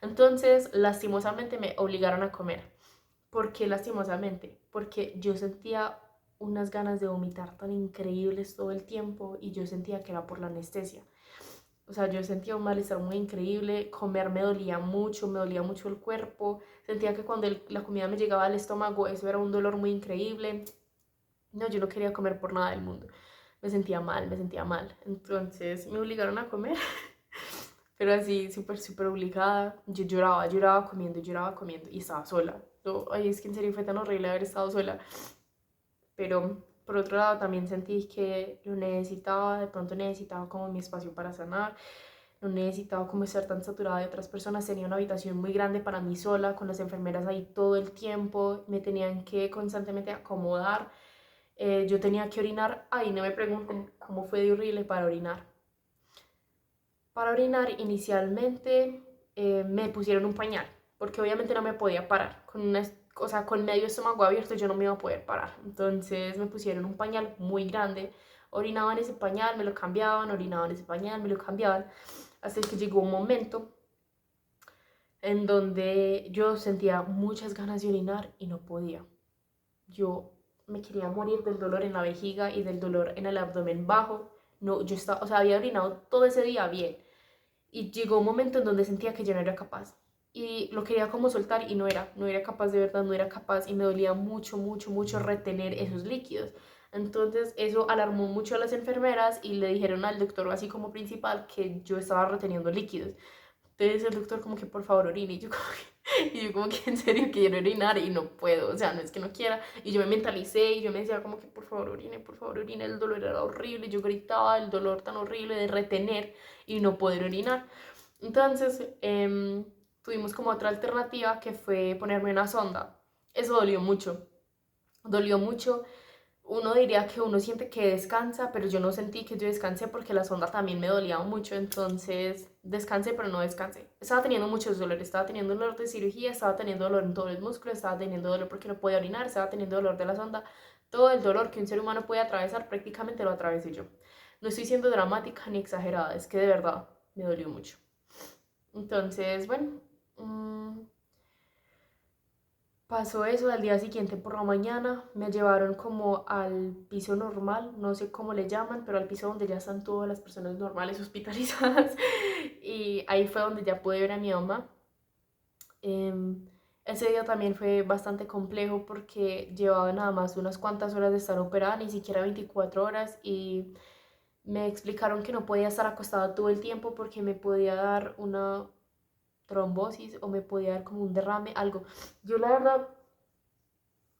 Entonces, lastimosamente me obligaron a comer. ¿Por qué lastimosamente? Porque yo sentía unas ganas de vomitar tan increíbles todo el tiempo y yo sentía que era por la anestesia. O sea, yo sentía un malestar muy increíble, comer me dolía mucho el cuerpo, sentía que cuando la comida me llegaba al estómago, eso era un dolor muy increíble. No, yo no quería comer por nada del mundo. Me sentía mal, me sentía mal. Entonces me obligaron a comer, pero así súper, súper obligada. Yo lloraba comiendo y estaba sola. Yo, ay, es que en serio fue tan horrible haber estado sola. Pero por otro lado también sentí que lo necesitaba, de pronto necesitaba como mi espacio para sanar, no necesitaba como estar tan saturada de otras personas, tenía una habitación muy grande para mí sola, con las enfermeras ahí todo el tiempo, me tenían que constantemente acomodar, yo tenía que orinar, ay, no me pregunten cómo fue de horrible para orinar. Para orinar inicialmente me pusieron un pañal, porque obviamente no me podía parar, o sea, con medio estómago abierto yo no me iba a poder parar, entonces me pusieron un pañal muy grande, orinaba en ese pañal, me lo cambiaban, orinaba en ese pañal, me lo cambiaban, hasta que llegó un momento en donde yo sentía muchas ganas de orinar y no podía. Yo me quería morir del dolor en la vejiga y del dolor en el abdomen bajo. No, yo estaba, o sea, había orinado todo ese día bien. Y llegó un momento en donde sentía que yo no era capaz. Y lo quería como soltar y no era capaz de verdad, no era capaz y me dolía mucho, mucho, mucho retener esos líquidos. Entonces eso alarmó mucho a las enfermeras y le dijeron al doctor así como principal que yo estaba reteniendo líquidos. Entonces el doctor como que por favor orine y yo como que, y yo como que en serio quiero orinar y no puedo, o sea, no es que no quiera. Y yo me mentalicé y yo me decía como que por favor orine, el dolor era horrible, yo gritaba el dolor tan horrible de retener y no poder orinar. Entonces tuvimos como otra alternativa que fue ponerme una sonda. Eso dolió mucho. Uno diría que uno siente que descansa, pero yo no sentí que yo descansé porque la sonda también me dolía mucho, entonces descansé, pero no descansé. Estaba teniendo muchos dolores, estaba teniendo dolor de cirugía, estaba teniendo dolor en todos los músculos, estaba teniendo dolor porque no podía orinar, estaba teniendo dolor de la sonda. Todo el dolor que un ser humano puede atravesar, prácticamente lo atravesé yo. No estoy siendo dramática ni exagerada, es que de verdad me dolió mucho. Entonces, bueno, pasó eso, al día siguiente por la mañana me llevaron como al piso normal, no sé cómo le llaman, pero al piso donde ya están todas las personas normales hospitalizadas y ahí fue donde ya pude ver a mi mamá. Ese día también fue bastante complejo porque llevaba nada más unas cuantas horas de estar operada, ni siquiera 24 horas y me explicaron que no podía estar acostada todo el tiempo porque me podía dar una trombosis o me podía dar como un derrame, algo. Yo la verdad,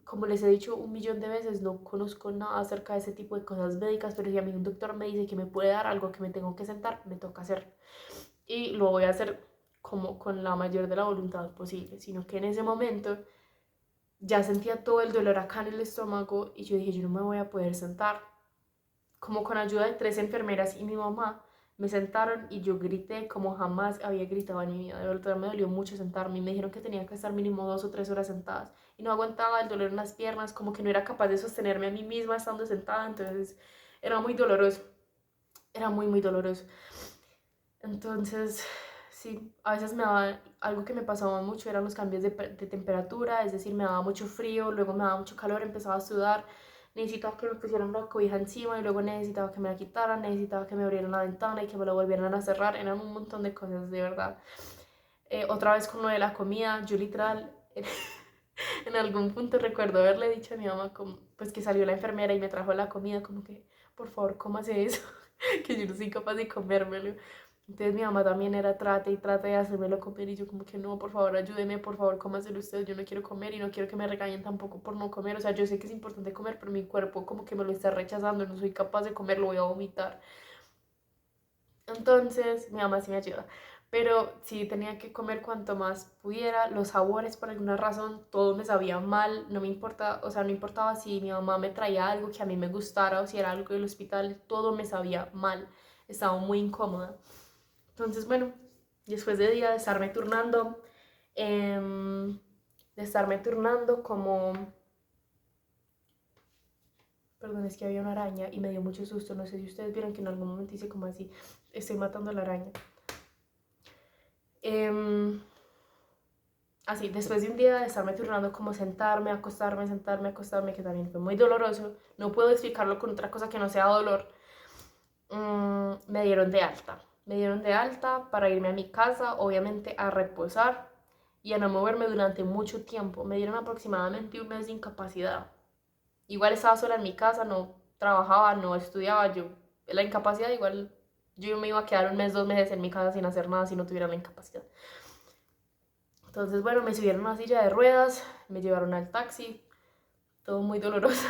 como les he dicho un millón de veces, no conozco nada acerca de ese tipo de cosas médicas, pero si a mí un doctor me dice que me puede dar algo que me tengo que sentar, me toca hacer. Y lo voy a hacer como con la mayor de la voluntad posible, sino que en ese momento ya sentía todo el dolor acá en el estómago y yo dije, yo no me voy a poder sentar. Como con ayuda de 3 enfermeras y mi mamá, me sentaron y yo grité como jamás había gritado en mi vida. De verdad me dolió mucho sentarme y me dijeron que tenía que estar mínimo 2 o 3 horas sentadas. Y no aguantaba el dolor en las piernas, como que no era capaz de sostenerme a mí misma estando sentada, entonces era muy doloroso. era muy, muy doloroso. Entonces, sí, a veces me daba, algo que me pasaba mucho eran los cambios de temperatura, es decir, me daba mucho frío, luego me daba mucho calor, empezaba a sudar, necesitaba que me pusieran la cobija encima y luego necesitaba que me la quitaran, necesitaba que me abrieran la ventana y que me la volvieran a cerrar, eran un montón de cosas, de verdad. Otra vez con lo de la comida, yo literal, en algún punto recuerdo haberle dicho a mi mamá como, pues que salió la enfermera y me trajo la comida, como que, por favor, cómase eso, que yo no soy capaz de comérmelo. Entonces mi mamá también era trate y trate de hacérmelo comer y yo como que no, por favor, ayúdeme, por favor, cómaselo usted, yo no quiero comer y no quiero que me regañen tampoco por no comer. O sea, yo sé que es importante comer, pero mi cuerpo como que me lo está rechazando, no soy capaz de comerlo, voy a vomitar. Entonces mi mamá sí me ayuda, pero sí tenía que comer cuanto más pudiera. Los sabores, por alguna razón, todo me sabía mal, no me importa, o sea, no importaba si mi mamá me traía algo que a mí me gustara o si era algo del hospital, todo me sabía mal, estaba muy incómoda. Entonces, bueno, después de día de estarme turnando, como... Perdón, es que había una araña y me dio mucho susto. No sé si ustedes vieron que en algún momento hice como así, estoy matando a la araña. Así, después de un día de estarme turnando como sentarme, acostarme, que también fue muy doloroso, no puedo explicarlo con otra cosa que no sea dolor, me dieron de alta. Me dieron de alta para irme a mi casa, obviamente a reposar y a no moverme durante mucho tiempo. Me dieron aproximadamente un mes de incapacidad. Igual estaba sola en mi casa, no trabajaba, no estudiaba, yo, la incapacidad igual, yo me iba a quedar un mes, 2 meses en mi casa sin hacer nada si no tuviera la incapacidad. Entonces, bueno, me subieron a una silla de ruedas, me llevaron al taxi, todo muy doloroso.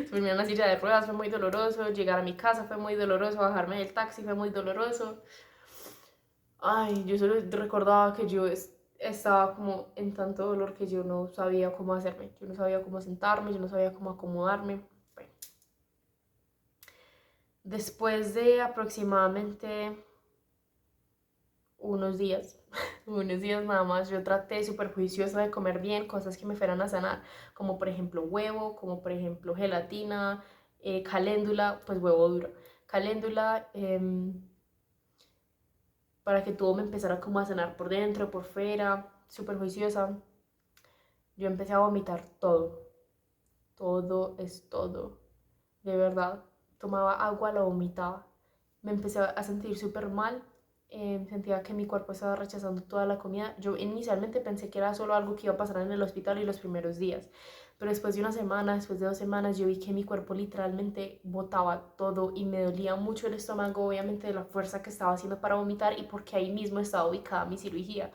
Subirme a una silla de ruedas fue muy doloroso, llegar a mi casa fue muy doloroso, bajarme del taxi fue muy doloroso. Ay, yo solo recordaba que yo estaba como en tanto dolor que yo no sabía cómo hacerme, yo no sabía cómo sentarme, yo no sabía cómo acomodarme. Bueno, después de aproximadamente unos días, unos días nada más, yo traté súper juiciosa de comer bien, cosas que me fueran a sanar, como por ejemplo huevo, como por ejemplo gelatina, caléndula, pues huevo duro, caléndula, para que todo me empezara como a sanar por dentro, por fuera, súper juiciosa. Yo empecé a vomitar todo, todo es todo, de verdad. Tomaba agua, la vomitaba. Me empecé a sentir súper mal, sentía que mi cuerpo estaba rechazando toda la comida. Yo inicialmente pensé que era solo algo que iba a pasar en el hospital y los primeros días, pero después de una semana, después de 2 semanas, yo vi que mi cuerpo literalmente botaba todo y me dolía mucho el estómago, obviamente de la fuerza que estaba haciendo para vomitar y porque ahí mismo estaba ubicada mi cirugía.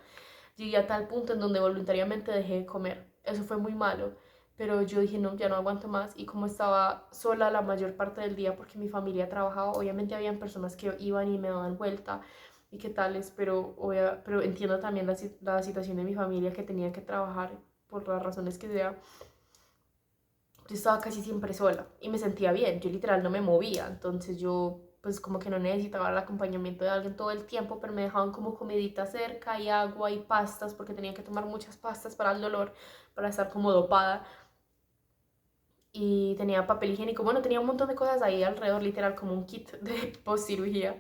Llegué a tal punto en donde voluntariamente dejé de comer. Eso fue muy malo, pero yo dije, no, ya no aguanto más. Y como estaba sola la mayor parte del día porque mi familia trabajaba, obviamente habían personas que iban y me daban vuelta y qué tales, pero entiendo también la situación de mi familia que tenía que trabajar por las razones que sea. Yo estaba casi siempre sola y me sentía bien, yo literal no me movía, entonces yo pues como que no necesitaba el acompañamiento de alguien todo el tiempo, pero me dejaban como comidita cerca y agua y pastas porque tenía que tomar muchas pastas para el dolor, para estar como dopada, y tenía papel higiénico, bueno, tenía un montón de cosas ahí alrededor, literal como un kit de post cirugía,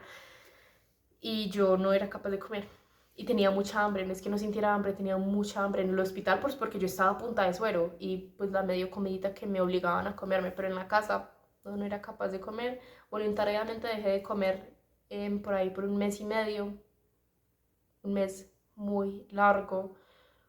y yo no era capaz de comer. Y tenía mucha hambre, no es que no sintiera hambre, tenía mucha hambre en el hospital, pues porque yo estaba a punta de suero y pues la medio comidita que me obligaban a comerme, pero en la casa no era capaz de comer. Voluntariamente dejé de comer por ahí por un mes y medio, un mes muy largo,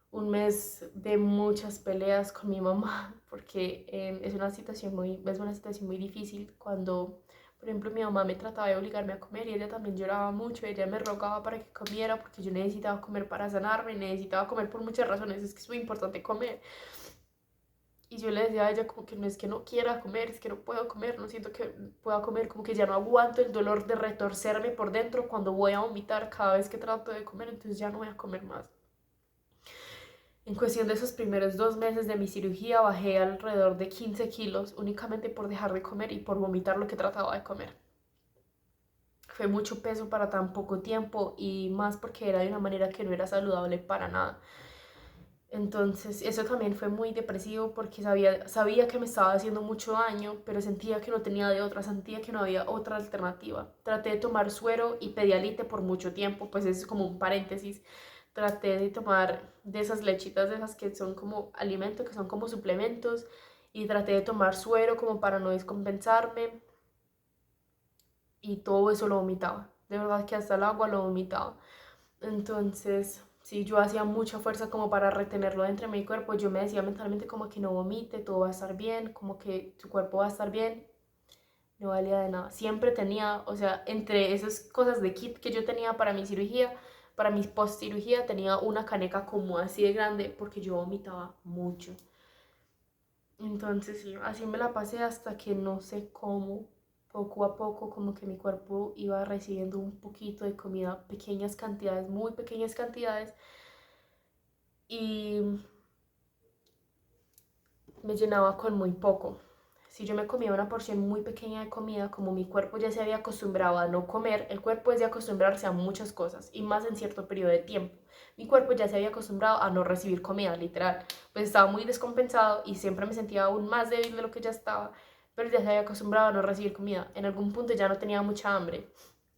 un mes de muchas peleas con mi mamá, porque es una situación muy difícil cuando, por ejemplo, mi mamá me trataba de obligarme a comer y ella también lloraba mucho, ella me rogaba para que comiera porque yo necesitaba comer para sanarme, necesitaba comer por muchas razones, es que es muy importante comer. Y yo le decía a ella como que no es que no quiera comer, es que no puedo comer, no siento que pueda comer, como que ya no aguanto el dolor de retorcerme por dentro cuando voy a vomitar cada vez que trato de comer, entonces ya no voy a comer más. En cuestión de esos primeros 2 meses de mi cirugía bajé alrededor de 15 kilos únicamente por dejar de comer y por vomitar lo que trataba de comer. Fue mucho peso para tan poco tiempo y más porque era de una manera que no era saludable para nada. Entonces eso también fue muy depresivo porque sabía que me estaba haciendo mucho daño, pero sentía que no tenía de otra, sentía que no había otra alternativa. Traté de tomar suero y Pedialite por mucho tiempo, pues eso es como un paréntesis. Traté de tomar de esas lechitas, de esas que son como alimento, que son como suplementos, y traté de tomar suero como para no descompensarme, y todo eso lo vomitaba. De verdad que hasta el agua lo vomitaba. Entonces, si yo hacía mucha fuerza como para retenerlo dentro de mi cuerpo, yo me decía mentalmente como que no vomite, todo va a estar bien, como que tu cuerpo va a estar bien, no valía de nada. Siempre tenía, o sea, entre esas cosas de kit que yo tenía para mi cirugía, para mi post cirugía, tenía una caneca como así de grande porque yo vomitaba mucho. Entonces, sí, así me la pasé hasta que no sé cómo, poco a poco, como que mi cuerpo iba recibiendo un poquito de comida, pequeñas cantidades, muy pequeñas cantidades, y me llenaba con muy poco. Si yo me comía una porción muy pequeña de comida, como mi cuerpo ya se había acostumbrado a no comer, el cuerpo es de acostumbrarse a muchas cosas y más en cierto periodo de tiempo. Mi cuerpo ya se había acostumbrado a no recibir comida, literal. Pues estaba muy descompensado y siempre me sentía aún más débil de lo que ya estaba, pero ya se había acostumbrado a no recibir comida. En algún punto ya no tenía mucha hambre.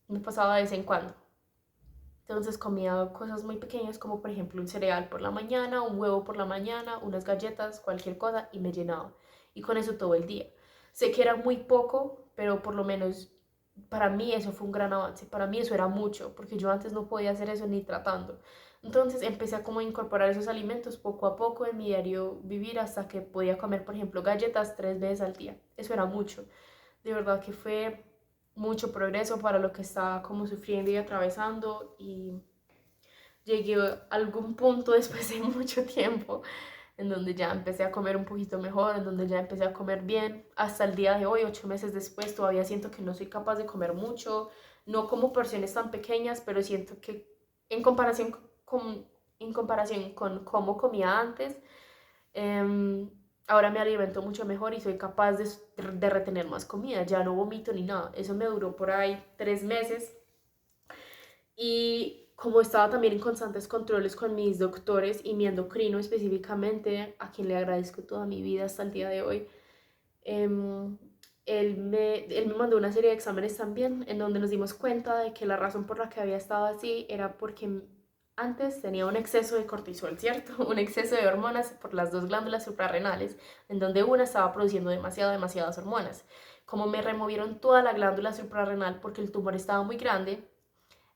Me pasaba de vez en cuando. Entonces comía cosas muy pequeñas como por ejemplo un cereal por la mañana, un huevo por la mañana, unas galletas, cualquier cosa y me llenaba. Y con eso todo el día. Sé que era muy poco, pero por lo menos para mí eso fue un gran avance. Para mí eso era mucho, porque yo antes no podía hacer eso ni tratando. Entonces empecé a como incorporar esos alimentos poco a poco en mi diario vivir hasta que podía comer, por ejemplo, galletas 3 veces al día. Eso era mucho. De verdad que fue mucho progreso para lo que estaba como sufriendo y atravesando, y llegué a algún punto después de mucho tiempo en donde ya empecé a comer un poquito mejor, en donde ya empecé a comer bien. Hasta el día de hoy, 8 meses después, todavía siento que no soy capaz de comer mucho, no como porciones tan pequeñas, pero siento que en comparación con, en comparación con cómo comía antes, eh, ahora me alimento mucho mejor y soy capaz de retener más comida, ya no vomito ni nada. Eso me duró por ahí 3 meses, y como estaba también en constantes controles con mis doctores y mi endocrino específicamente, a quien le agradezco toda mi vida hasta el día de hoy, em, él me mandó una serie de exámenes también en donde nos dimos cuenta de que la razón por la que había estado así era porque antes tenía un exceso de cortisol, ¿cierto? Un exceso de hormonas por las dos glándulas suprarrenales, en donde una estaba produciendo demasiadas hormonas. Como me removieron toda la glándula suprarrenal porque el tumor estaba muy grande,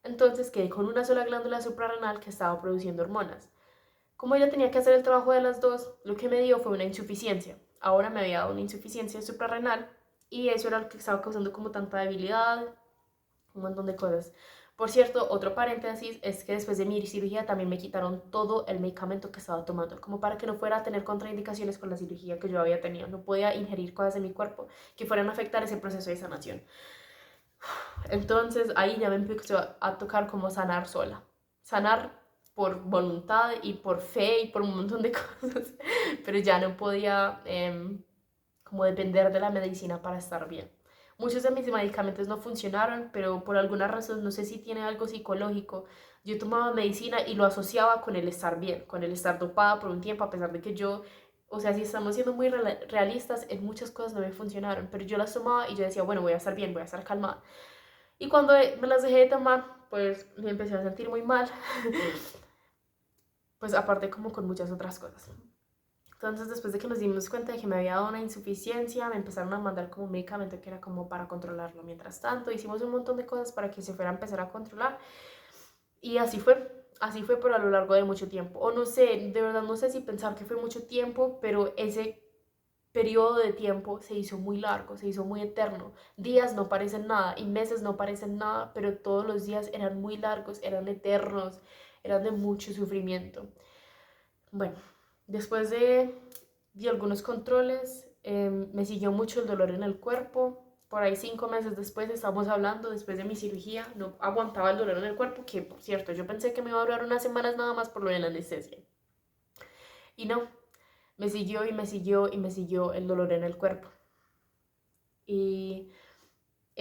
entonces quedé con una sola glándula suprarrenal que estaba produciendo hormonas. Como ella tenía que hacer el trabajo de las dos, lo que me dio fue una insuficiencia. Ahora me había dado una insuficiencia suprarrenal y eso era lo que estaba causando como tanta debilidad, un montón de cosas. Por cierto, otro paréntesis es que después de mi cirugía también me quitaron todo el medicamento que estaba tomando, como para que no fuera a tener contraindicaciones con la cirugía que yo había tenido. No podía ingerir cosas en mi cuerpo que fueran a afectar ese proceso de sanación. Entonces ahí ya me empezó a tocar como sanar sola. Sanar por voluntad y por fe y por un montón de cosas, pero ya no podía como depender de la medicina para estar bien. Muchos de mis medicamentos no funcionaron, pero por alguna razón, no sé si tiene algo psicológico, yo tomaba medicina y lo asociaba con el estar bien, con el estar dopada por un tiempo, a pesar de que yo, o sea, si estamos siendo muy realistas, en muchas cosas no me funcionaron, pero yo las tomaba y yo decía, bueno, voy a estar bien, voy a estar calmada. Y cuando me las dejé de tomar, pues me empecé a sentir muy mal, pues aparte como con muchas otras cosas. Entonces, después de que nos dimos cuenta de que me había dado una insuficiencia, me empezaron a mandar como un medicamento que era como para controlarlo. Mientras tanto, hicimos un montón de cosas para que se fuera a empezar a controlar. Y así fue por a lo largo de mucho tiempo. O no sé, de verdad no sé si pensar que fue mucho tiempo, pero ese periodo de tiempo se hizo muy largo, se hizo muy eterno. Días no parecen nada y meses no parecen nada, pero todos los días eran muy largos, eran eternos, eran de mucho sufrimiento. Bueno, después de algunos controles, me siguió mucho el dolor en el cuerpo. Por ahí 5 meses después, estamos hablando, después de mi cirugía, no aguantaba el dolor en el cuerpo, que por cierto, yo pensé que me iba a durar unas semanas nada más por lo de la anestesia. Y no, me siguió y me siguió y me siguió el dolor en el cuerpo. Y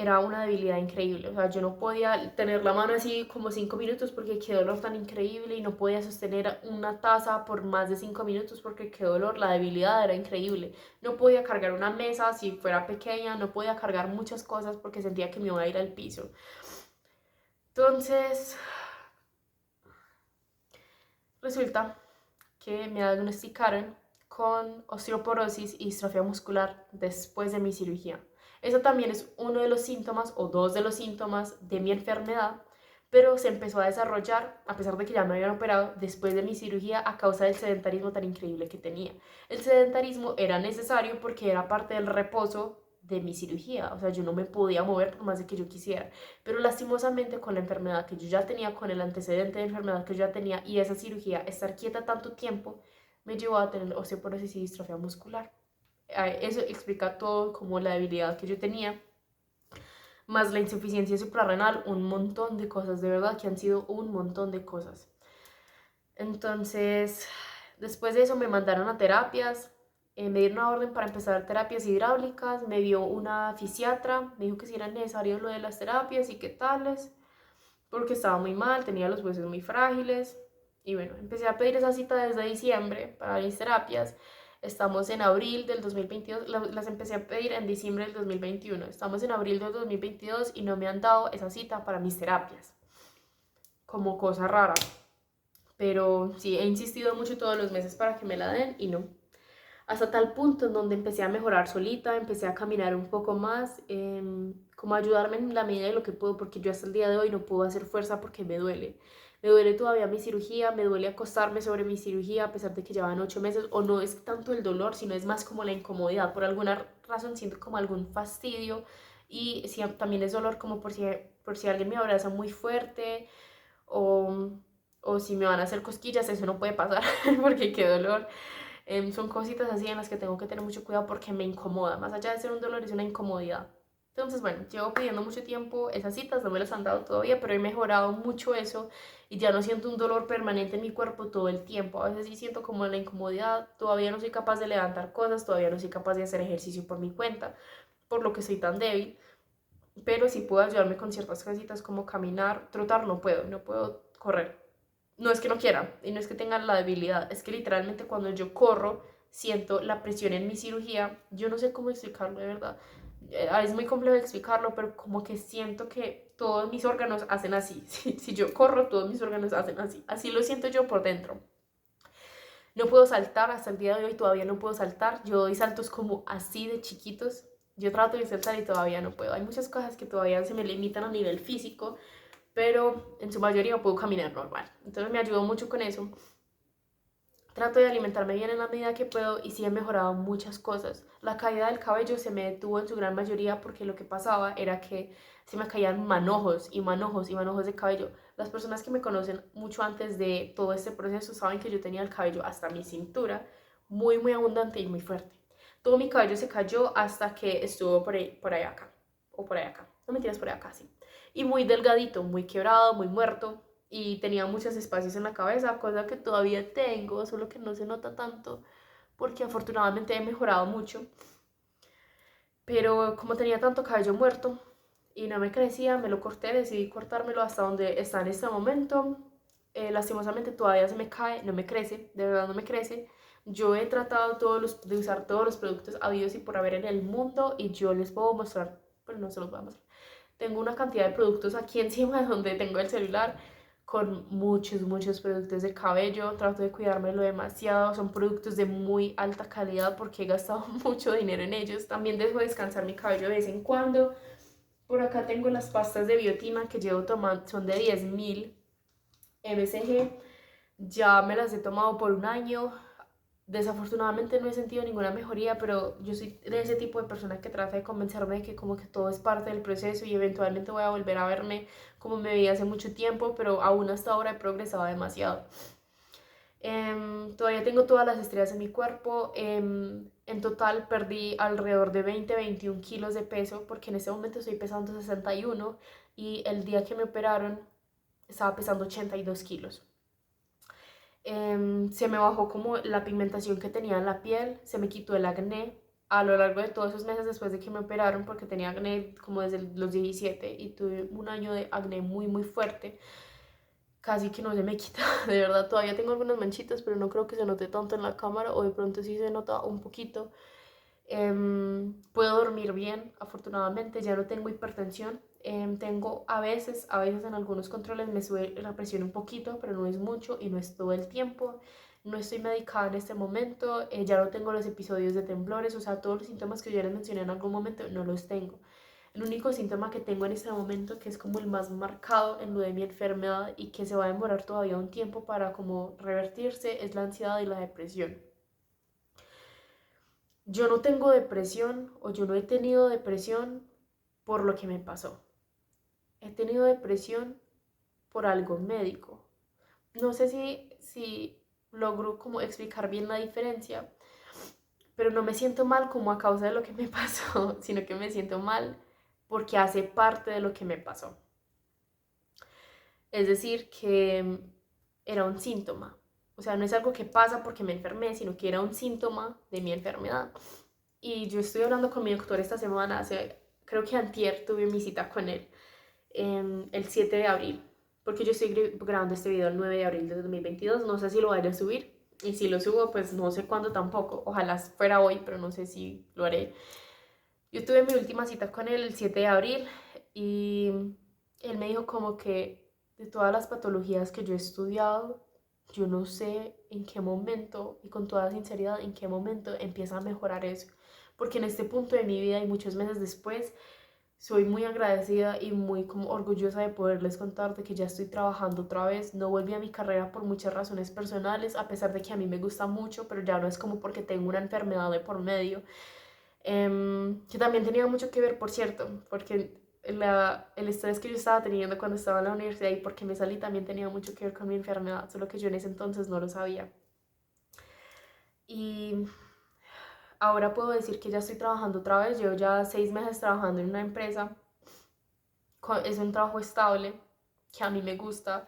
era una debilidad increíble. O sea, yo no podía tener la mano así como 5 minutos porque qué dolor tan increíble, y no podía sostener una taza por más de 5 minutos porque qué dolor, la debilidad era increíble. No podía cargar una mesa si fuera pequeña, no podía cargar muchas cosas porque sentía que me iba a ir al piso. Entonces, resulta que me diagnosticaron con osteoporosis y distrofia muscular después de mi cirugía. Eso también es uno de los síntomas o dos de los síntomas de mi enfermedad, pero se empezó a desarrollar, a pesar de que ya me habían operado, después de mi cirugía a causa del sedentarismo tan increíble que tenía. El sedentarismo era necesario porque era parte del reposo de mi cirugía, o sea, yo no me podía mover por más de que yo quisiera, pero lastimosamente con la enfermedad que yo ya tenía, con el antecedente de enfermedad que yo ya tenía y esa cirugía, estar quieta tanto tiempo, me llevó a tener osteoporosis y distrofia muscular. Eso explica todo, como la debilidad que yo tenía, más la insuficiencia suprarrenal, un montón de cosas, de verdad que han sido un montón de cosas. Entonces, después de eso me mandaron a terapias, me dieron una orden para empezar terapias hidráulicas, me vio una fisiatra, me dijo que si era necesario lo de las terapias y qué tales, porque estaba muy mal, tenía los huesos muy frágiles. Y bueno, empecé a pedir esa cita desde diciembre para mis terapias. Estamos en abril del 2022, las empecé a pedir en diciembre del 2021. Estamos en abril del 2022 y no me han dado esa cita para mis terapias. Como cosa rara. Pero sí, he insistido mucho todos los meses para que me la den y no. Hasta tal punto en donde empecé a mejorar solita, empecé a caminar un poco más, como a ayudarme en la medida de lo que puedo, porque yo hasta el día de hoy no puedo hacer fuerza porque me duele. Me duele todavía mi cirugía, me duele acostarme sobre mi cirugía a pesar de que llevan 8 meses, o no es tanto el dolor, sino es más como la incomodidad. Por alguna razón siento como algún fastidio, y sí, también es dolor como por si alguien me abraza muy fuerte, o, o si me van a hacer cosquillas, eso no puede pasar porque qué dolor. Son cositas así en las que tengo que tener mucho cuidado porque me incomoda. Más allá de ser un dolor, es una incomodidad. Entonces, bueno, llevo pidiendo mucho tiempo esas citas, no me las han dado todavía, pero he mejorado mucho eso y ya no siento un dolor permanente en mi cuerpo todo el tiempo. A veces sí siento como la incomodidad, todavía no soy capaz de levantar cosas, todavía no soy capaz de hacer ejercicio por mi cuenta, por lo que soy tan débil, pero sí puedo ayudarme con ciertas cositas como caminar, trotar no puedo correr. No es que no quiera y no es que tenga la debilidad, es que literalmente cuando yo corro siento la presión en mi cirugía. Yo no sé cómo explicarlo de verdad. Es muy complejo explicarlo, pero como que siento que todos mis órganos hacen así. Si yo corro, todos mis órganos hacen así. Así lo siento yo por dentro. No puedo saltar, hasta el día de hoy todavía no puedo saltar. Yo doy saltos como así de chiquitos. Yo trato de saltar y todavía no puedo. Hay muchas cosas que todavía se me limitan a nivel físico, pero en su mayoría puedo caminar normal. Entonces me ayudó mucho con eso. Trato de alimentarme bien en la medida que puedo y sí he mejorado muchas cosas. La caída del cabello se me detuvo en su gran mayoría porque lo que pasaba era que se me caían manojos y manojos y manojos de cabello. Las personas que me conocen mucho antes de todo este proceso saben que yo tenía el cabello hasta mi cintura, muy muy abundante y muy fuerte. Todo mi cabello se cayó hasta que estuvo por ahí acá, o por ahí acá, no mentiras, por ahí acá, sí. Y muy delgadito, muy quebrado, muy muerto, y tenía muchos espacios en la cabeza, cosa que todavía tengo, solo que no se nota tanto porque afortunadamente he mejorado mucho. Pero como tenía tanto cabello muerto y no me crecía, me lo corté, decidí cortármelo hasta donde está en este momento. Lastimosamente todavía se me cae, no me crece, de verdad no me crece. Yo he tratado de usar todos los productos habidos y por haber en el mundo, y yo les puedo mostrar, pero no se los voy a mostrar. Tengo una cantidad de productos aquí encima de donde tengo el celular con muchos, muchos productos de cabello. Trato de cuidármelo demasiado. Son productos de muy alta calidad porque he gastado mucho dinero en ellos. También dejo descansar mi cabello de vez en cuando. Por acá tengo las pastas de biotina que llevo tomando, son de 10.000 mcg. Ya me las he tomado por un año. Desafortunadamente no he sentido ninguna mejoría, pero yo soy de ese tipo de persona que trata de convencerme de que como que todo es parte del proceso y eventualmente voy a volver a verme como me veía hace mucho tiempo, pero aún hasta ahora he progresado demasiado. Todavía tengo todas las estrellas en mi cuerpo. En total perdí alrededor de 20-21 kilos de peso porque en este momento estoy pesando 61 y el día que me operaron estaba pesando 82 kilos. Se me bajó como la pigmentación que tenía en la piel, se me quitó el acné, a lo largo de todos esos meses después de que me operaron, porque tenía acné como desde los 17 y tuve un año de acné muy muy fuerte, casi que no se me quita, de verdad, todavía tengo algunas manchitas, pero no creo que se note tanto en la cámara, o de pronto sí se nota un poquito. Puedo dormir bien, afortunadamente, ya no tengo hipertensión. Tengo a veces en algunos controles me sube la presión un poquito, pero no es mucho y no es todo el tiempo. No estoy medicada en este momento, ya no tengo los episodios de temblores, o sea, todos los síntomas que yo les mencioné en algún momento no los tengo. El único síntoma que tengo en este momento, que es como el más marcado en lo de mi enfermedad y que se va a demorar todavía un tiempo para como revertirse, es la ansiedad y la depresión. Yo no tengo depresión o yo no he tenido depresión por lo que me pasó. He tenido depresión por algo médico. No sé si logro como explicar bien la diferencia, pero no me siento mal como a causa de lo que me pasó, sino que me siento mal porque hace parte de lo que me pasó. Es decir, que era un síntoma. O sea, no es algo que pasa porque me enfermé, sino que era un síntoma de mi enfermedad. Y yo estoy hablando con mi doctor esta semana, creo que antier tuve mi cita con él, el 7 de abril, porque yo estoy grabando este video el 9 de abril de 2022, no sé si lo vaya a subir, y si lo subo, pues no sé cuándo tampoco, ojalá fuera hoy, pero no sé si lo haré. Yo tuve mi última cita con él el 7 de abril, y él me dijo como que de todas las patologías que yo he estudiado, yo no sé en qué momento, y con toda sinceridad, en qué momento empieza a mejorar eso. Porque en este punto de mi vida y muchos meses después, soy muy agradecida y muy como orgullosa de poderles contar de que ya estoy trabajando otra vez. No volví a mi carrera por muchas razones personales, a pesar de que a mí me gusta mucho, pero ya no es como porque tengo una enfermedad de por medio. Que también tenía mucho que ver, por cierto, porque el estrés que yo estaba teniendo cuando estaba en la universidad y porque me salí también tenía mucho que ver con mi enfermedad, solo que yo en ese entonces no lo sabía. Y ahora puedo decir que ya estoy trabajando otra vez, llevo ya 6 meses trabajando en una empresa, es un trabajo estable, que a mí me gusta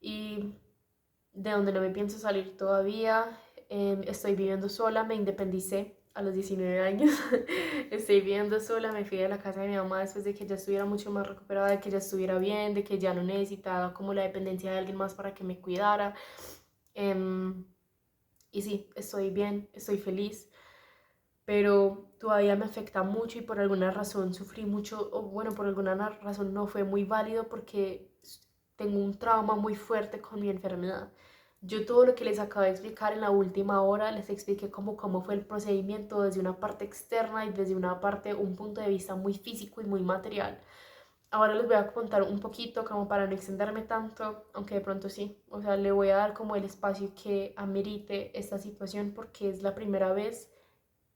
y de donde no me pienso salir todavía. Estoy viviendo sola, me independicé a los 19 años. Estoy viviendo sola, me fui de la casa de mi mamá después de que ya estuviera mucho más recuperada, de que ya estuviera bien, de que ya no necesitaba como la dependencia de alguien más para que me cuidara. Em, y sí, estoy bien, estoy feliz, pero todavía me afecta mucho y por alguna razón sufrí mucho, o bueno, por alguna razón no fue muy válido porque tengo un trauma muy fuerte con mi enfermedad. Yo todo lo que les acabo de explicar en la última hora, les expliqué cómo fue el procedimiento desde una parte externa y desde una parte, un punto de vista muy físico y muy material. Ahora les voy a contar un poquito como para no extenderme tanto, aunque de pronto sí, o sea, le voy a dar como el espacio que amerite esta situación porque es la primera vez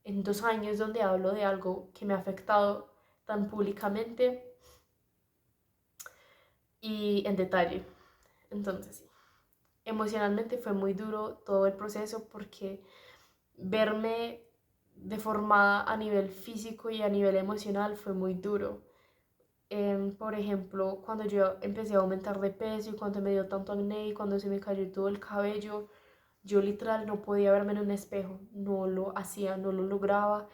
en 2 años donde hablo de algo que me ha afectado tan públicamente y en detalle. Entonces, sí, emocionalmente fue muy duro todo el proceso porque verme deformada a nivel físico y a nivel emocional fue muy duro. Por ejemplo, cuando yo empecé a aumentar de peso y cuando me dio tanto acné y cuando se me cayó todo el cabello, yo literal no podía verme en un espejo, no lo hacía, no lo lograba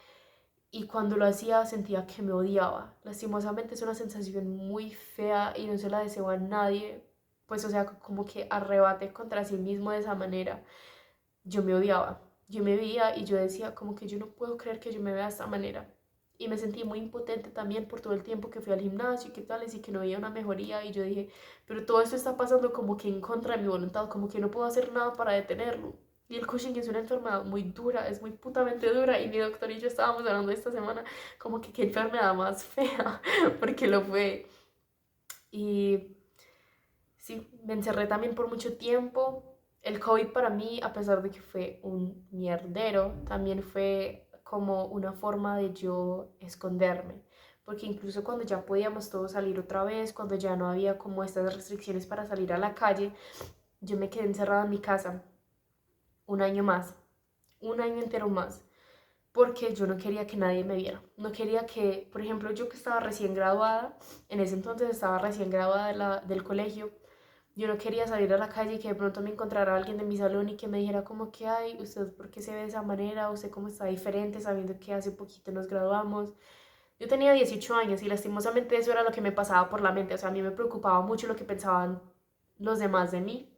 y cuando lo hacía sentía que me odiaba. Lastimosamente es una sensación muy fea y no se la deseo a nadie, pues o sea, como que arrebate contra sí mismo de esa manera. Yo me odiaba, yo me veía y yo decía como que yo no puedo creer que yo me vea de esta manera. Y me sentí muy impotente también por todo el tiempo que fui al gimnasio y qué tales y que no veía una mejoría y yo dije, pero todo esto está pasando como que en contra de mi voluntad, como que no puedo hacer nada para detenerlo. Y el Cushing es una enfermedad muy dura, es muy putamente dura. Y mi doctor y yo estábamos hablando esta semana como que qué enfermedad más fea, porque lo fue. Y sí, me encerré también por mucho tiempo. El COVID para mí, a pesar de que fue un mierdero, también fue como una forma de yo esconderme. Porque incluso cuando ya podíamos todos salir otra vez, cuando ya no había como estas restricciones para salir a la calle, yo me quedé encerrada en mi casa un año más, un año entero más, porque yo no quería que nadie me viera. No quería que, por ejemplo, yo que estaba recién graduada, en ese entonces estaba recién graduada del colegio, Yo no quería salir a la calle y que de pronto me encontrara alguien de mi salón y que me dijera como que, ay, ¿usted por qué se ve de esa manera? ¿Usted cómo está diferente sabiendo que hace poquito nos graduamos? Yo tenía 18 años y lastimosamente eso era lo que me pasaba por la mente. O sea, a mí me preocupaba mucho lo que pensaban los demás de mí,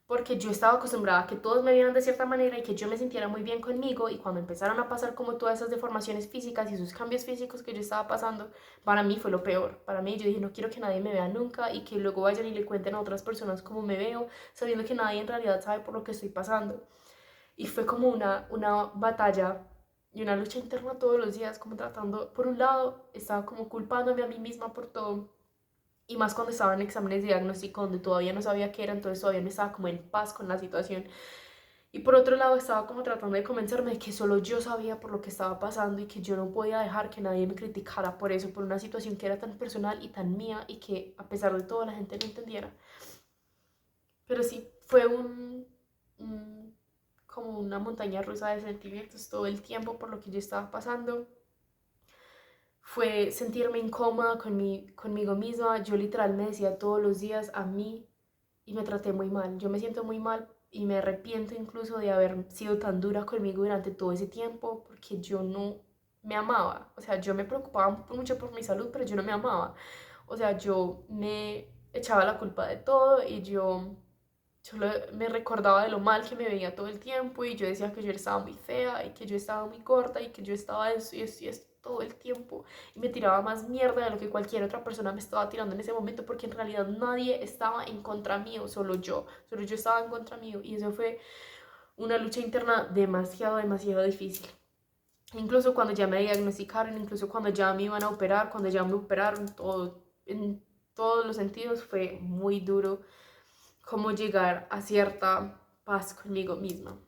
porque yo estaba acostumbrada a que todos me vieran de cierta manera y que yo me sintiera muy bien conmigo, y cuando empezaron a pasar como todas esas deformaciones físicas y esos cambios físicos que yo estaba pasando, para mí fue lo peor. Para mí yo dije, no quiero que nadie me vea nunca y que luego vayan y le cuenten a otras personas cómo me veo, sabiendo que nadie en realidad sabe por lo que estoy pasando. Y fue como una batalla y una lucha interna todos los días, como tratando, por un lado, estaba como culpándome a mí misma por todo, y más cuando estaba en exámenes de diagnóstico donde todavía no sabía qué era, entonces todavía no estaba como en paz con la situación. Y por otro lado estaba como tratando de convencerme de que solo yo sabía por lo que estaba pasando y que yo no podía dejar que nadie me criticara por eso, por una situación que era tan personal y tan mía y que a pesar de todo la gente no entendiera. Pero sí, fue como una montaña rusa de sentimientos todo el tiempo por lo que yo estaba pasando. Fue sentirme incómoda conmigo misma. Yo literal me decía todos los días a mí, y me traté muy mal. Yo me siento muy mal y me arrepiento incluso de haber sido tan dura conmigo durante todo ese tiempo, porque yo no me amaba. O sea, yo me preocupaba mucho por mi salud, pero yo no me amaba. O sea, yo me echaba la culpa de todo y yo solo me recordaba de lo mal que me veía todo el tiempo, y yo decía que yo estaba muy fea y que yo estaba muy corta y que yo estaba eso y eso y esto todo el tiempo, y me tiraba más mierda de lo que cualquier otra persona me estaba tirando en ese momento, porque en realidad nadie estaba en contra mío, solo yo estaba en contra mío, y eso fue una lucha interna demasiado, demasiado difícil. Incluso cuando ya me diagnosticaron, incluso cuando ya me iban a operar, cuando ya me operaron, todo, en todos los sentidos fue muy duro cómo llegar a cierta paz conmigo misma.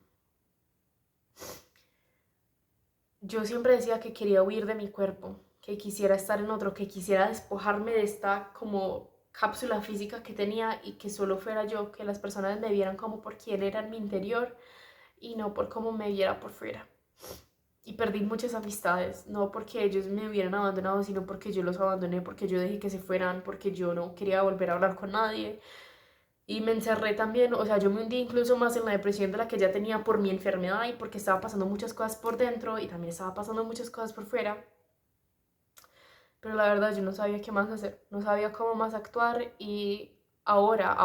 Yo siempre decía que quería huir de mi cuerpo, que quisiera estar en otro, que quisiera despojarme de esta como cápsula física que tenía y que solo fuera yo, que las personas me vieran como por quién era en mi interior y no por cómo me viera por fuera. Y perdí muchas amistades, no porque ellos me hubieran abandonado, sino porque yo los abandoné, porque yo dejé que se fueran, porque yo no quería volver a hablar con nadie. Y me encerré también, o sea, yo me hundí incluso más en la depresión de la que ya tenía por mi enfermedad y porque estaba pasando muchas cosas por dentro y también estaba pasando muchas cosas por fuera. Pero la verdad yo no sabía qué más hacer, no sabía cómo más actuar, y ahora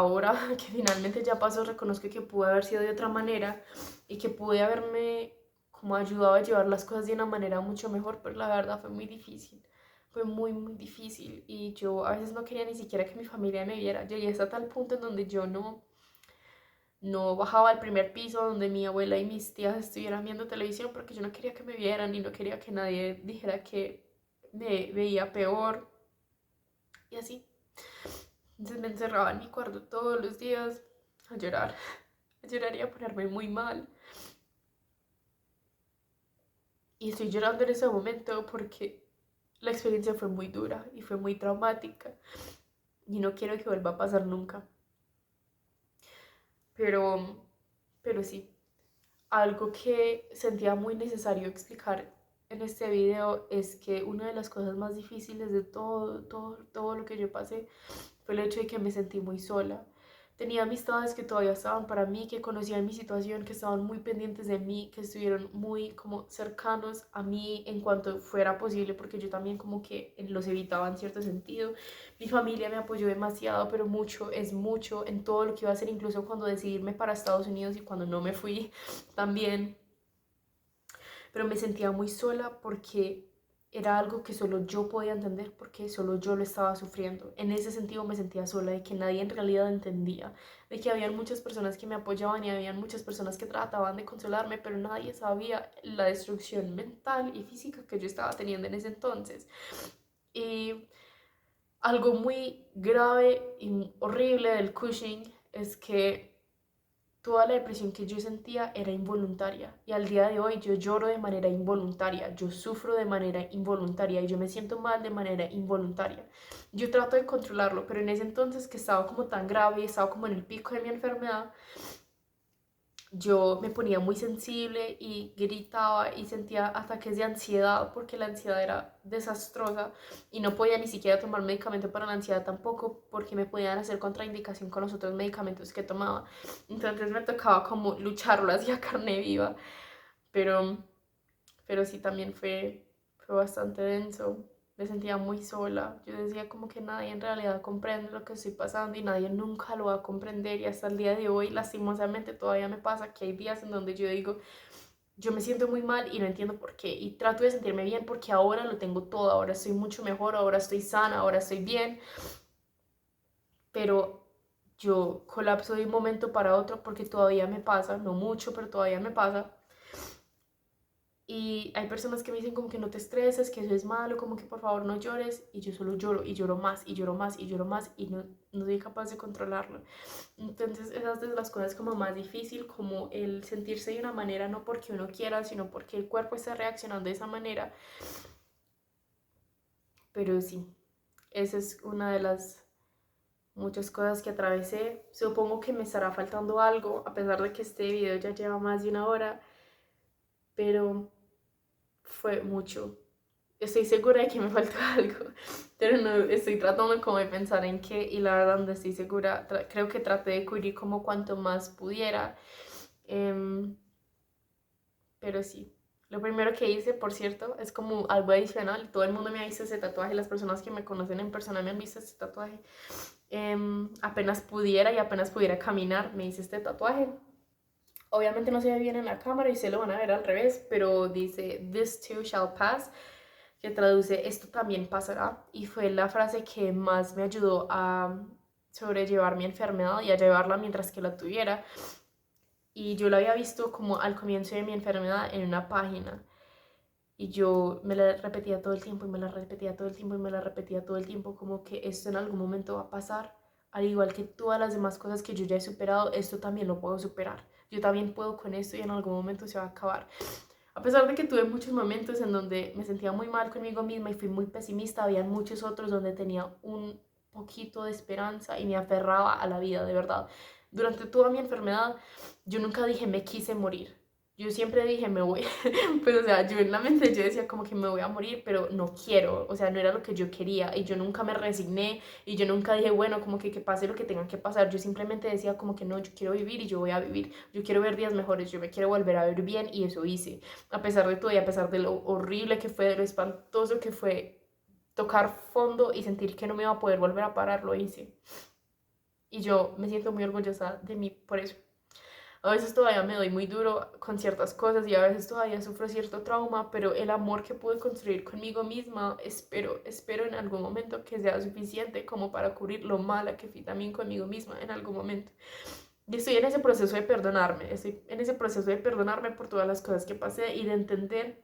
que finalmente ya pasó, reconozco que pude haber sido de otra manera y que pude haberme como ayudado a llevar las cosas de una manera mucho mejor, pero la verdad fue muy difícil. Fue muy, muy difícil, y yo a veces no quería ni siquiera que mi familia me viera. Llegué hasta tal punto en donde yo no bajaba al primer piso donde mi abuela y mis tías estuvieran viendo televisión, porque yo no quería que me vieran y no quería que nadie dijera que me veía peor y así. Entonces me encerraba en mi cuarto todos los días a llorar, a llorar y a ponerme muy mal. Y estoy llorando en ese momento porque la experiencia fue muy dura y fue muy traumática y no quiero que vuelva a pasar nunca. Pero, pero sí, algo que sentía muy necesario explicar en este video es que una de las cosas más difíciles de todo lo que yo pasé fue el hecho de que me sentí muy sola. Tenía amistades que todavía estaban para mí, que conocían mi situación, que estaban muy pendientes de mí, que estuvieron muy como cercanos a mí en cuanto fuera posible, porque yo también como que los evitaba en cierto sentido. Mi familia me apoyó demasiado, pero mucho, es mucho en todo lo que iba a hacer, incluso cuando decidí irme para Estados Unidos y cuando no me fui también. Pero me sentía muy sola porque era algo que solo yo podía entender, porque solo yo lo estaba sufriendo. En ese sentido me sentía sola, de que nadie en realidad entendía, de que habían muchas personas que me apoyaban y habían muchas personas que trataban de consolarme, pero nadie sabía la destrucción mental y física que yo estaba teniendo en ese entonces. Y algo muy grave y horrible del Cushing es que toda la depresión que yo sentía era involuntaria, y al día de hoy yo lloro de manera involuntaria, yo sufro de manera involuntaria y yo me siento mal de manera involuntaria. Yo trato de controlarlo, pero en ese entonces que estaba como tan grave y estaba como en el pico de mi enfermedad, yo me ponía muy sensible y gritaba y sentía ataques de ansiedad porque la ansiedad era desastrosa y no podía ni siquiera tomar medicamento para la ansiedad tampoco porque me podían hacer contraindicación con los otros medicamentos que tomaba. Entonces me tocaba como lucharlo hacia carne viva, pero, pero sí también fue bastante denso. Me sentía muy sola. Yo decía como que nadie en realidad comprende lo que estoy pasando y nadie nunca lo va a comprender. Y hasta el día de hoy, lastimosamente, todavía me pasa que hay días en donde yo digo, yo me siento muy mal y no entiendo por qué. Y trato de sentirme bien porque ahora lo tengo todo. Ahora estoy mucho mejor, ahora estoy sana, ahora estoy bien. Pero yo colapso de un momento para otro porque todavía me pasa, no mucho, pero todavía me pasa. Y hay personas que me dicen como que no te estreses, que eso es malo, como que por favor no llores. Y yo solo lloro y lloro más y lloro más y lloro más y no soy capaz de controlarlo. Entonces esas es de las cosas como más difícil, como el sentirse de una manera no porque uno quiera, sino porque el cuerpo está reaccionando de esa manera. Pero sí, esa es una de las muchas cosas que atravesé. Supongo que me estará faltando algo, a pesar de que este video ya lleva más de una hora, pero fue mucho. Estoy segura de que me faltó algo, pero no estoy tratando como de pensar en qué y la verdad no estoy segura. Creo que traté de cubrir como cuanto más pudiera, em, pero sí. Lo primero que hice, por cierto, es como algo adicional. Todo el mundo me ha visto ese tatuaje, las personas que me conocen en persona me han visto ese tatuaje. Apenas pudiera y apenas pudiera caminar, me hice este tatuaje. Obviamente no se ve bien en la cámara y se lo van a ver al revés, pero dice "This too shall pass", que traduce "esto también pasará", y fue la frase que más me ayudó a sobrellevar mi enfermedad y a llevarla mientras que la tuviera. Y yo la había visto como al comienzo de mi enfermedad en una página y yo me la repetía todo el tiempo y me la repetía todo el tiempo y me la repetía todo el tiempo, como que esto en algún momento va a pasar, al igual que todas las demás cosas que yo ya he superado, esto también lo puedo superar. Yo también puedo con esto y en algún momento se va a acabar. A pesar de que tuve muchos momentos en donde me sentía muy mal conmigo misma y fui muy pesimista, había muchos otros donde tenía un poquito de esperanza y me aferraba a la vida, de verdad. Durante toda mi enfermedad, yo nunca dije me quise morir. Yo siempre dije me voy, pues o sea, yo en la mente yo decía como que me voy a morir, pero no quiero, o sea, no era lo que yo quería y yo nunca me resigné y yo nunca dije, bueno, como que pase lo que tenga que pasar, yo simplemente decía como que no, yo quiero vivir y yo voy a vivir, yo quiero ver días mejores, yo me quiero volver a ver bien y eso hice. A pesar de todo y a pesar de lo horrible que fue, de lo espantoso que fue tocar fondo y sentir que no me iba a poder volver a parar, lo hice. Y yo me siento muy orgullosa de mí por eso. A veces todavía me doy muy duro con ciertas cosas y a veces todavía sufro cierto trauma, pero el amor que pude construir conmigo misma, espero en algún momento que sea suficiente como para cubrir lo mala que fui también conmigo misma en algún momento. Y estoy en ese proceso de perdonarme, estoy en ese proceso de perdonarme por todas las cosas que pasé y de entender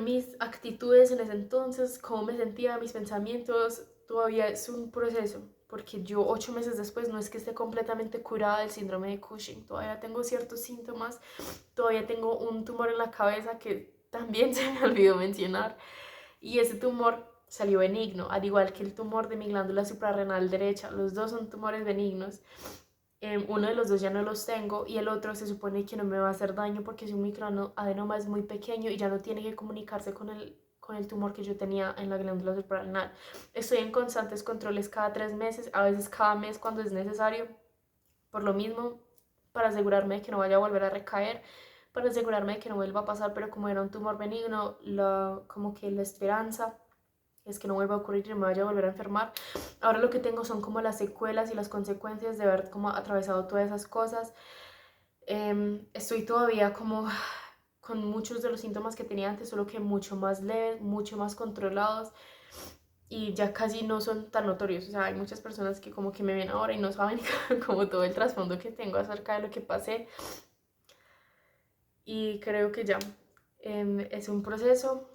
mis actitudes en ese entonces, cómo me sentía, mis pensamientos. Todavía es un proceso, porque yo 8 meses después no es que esté completamente curada del síndrome de Cushing, todavía tengo ciertos síntomas, todavía tengo un tumor en la cabeza que también se me olvidó mencionar, y ese tumor salió benigno, al igual que el tumor de mi glándula suprarrenal derecha. Los dos son tumores benignos. Uno de los dos ya no los tengo y el otro se supone que no me va a hacer daño porque es un microadenoma, es muy pequeño y ya no tiene que comunicarse con el tumor que yo tenía en la glándula suprarrenal. Estoy en constantes controles cada 3 meses, a veces cada mes cuando es necesario, por lo mismo, para asegurarme de que no vaya a volver a recaer, para asegurarme de que no vuelva a pasar, pero como era un tumor benigno, como que la esperanza es que no vuelva a ocurrir y no me vaya a volver a enfermar. Ahora lo que tengo son como las secuelas y las consecuencias de haber como atravesado todas esas cosas. Estoy todavía como con muchos de los síntomas que tenía antes, solo que mucho más leves, mucho más controlados y ya casi no son tan notorios. O sea, hay muchas personas que como que me ven ahora y no saben como todo el trasfondo que tengo acerca de lo que pasé. Y creo que ya es un proceso.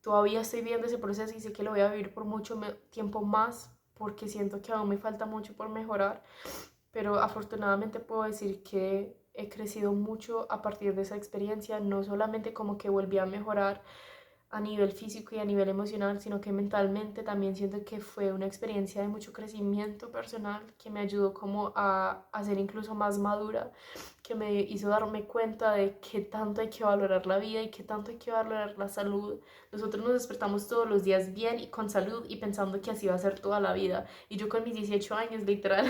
Todavía estoy viendo ese proceso y sé que lo voy a vivir por mucho tiempo más porque siento que aún me falta mucho por mejorar, pero afortunadamente puedo decir que he crecido mucho a partir de esa experiencia, no solamente como que volví a mejorar a nivel físico y a nivel emocional, sino que mentalmente también siento que fue una experiencia de mucho crecimiento personal que me ayudó como a ser incluso más madura, que me hizo darme cuenta de qué tanto hay que valorar la vida y qué tanto hay que valorar la salud. Nosotros nos despertamos todos los días bien y con salud y pensando que así va a ser toda la vida. Y yo con mis 18 años, literal,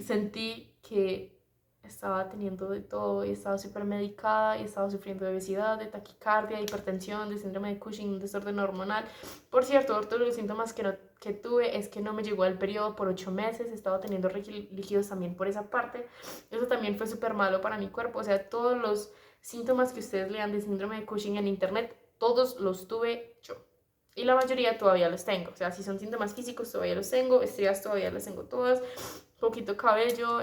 sentí que estaba teniendo de todo y estaba súper medicada y estaba sufriendo de obesidad, de taquicardia, de hipertensión, de síndrome de Cushing, un desorden hormonal. Por cierto, otro de los síntomas que tuve es que no me llegó el periodo por 8 meses, estaba teniendo líquidos también por esa parte. Eso también fue súper malo para mi cuerpo. O sea, todos los síntomas que ustedes lean de síndrome de Cushing en internet, todos los tuve yo. Y la mayoría todavía los tengo. O sea, si son síntomas físicos, todavía los tengo. Estrías todavía las tengo todas. Poquito cabello.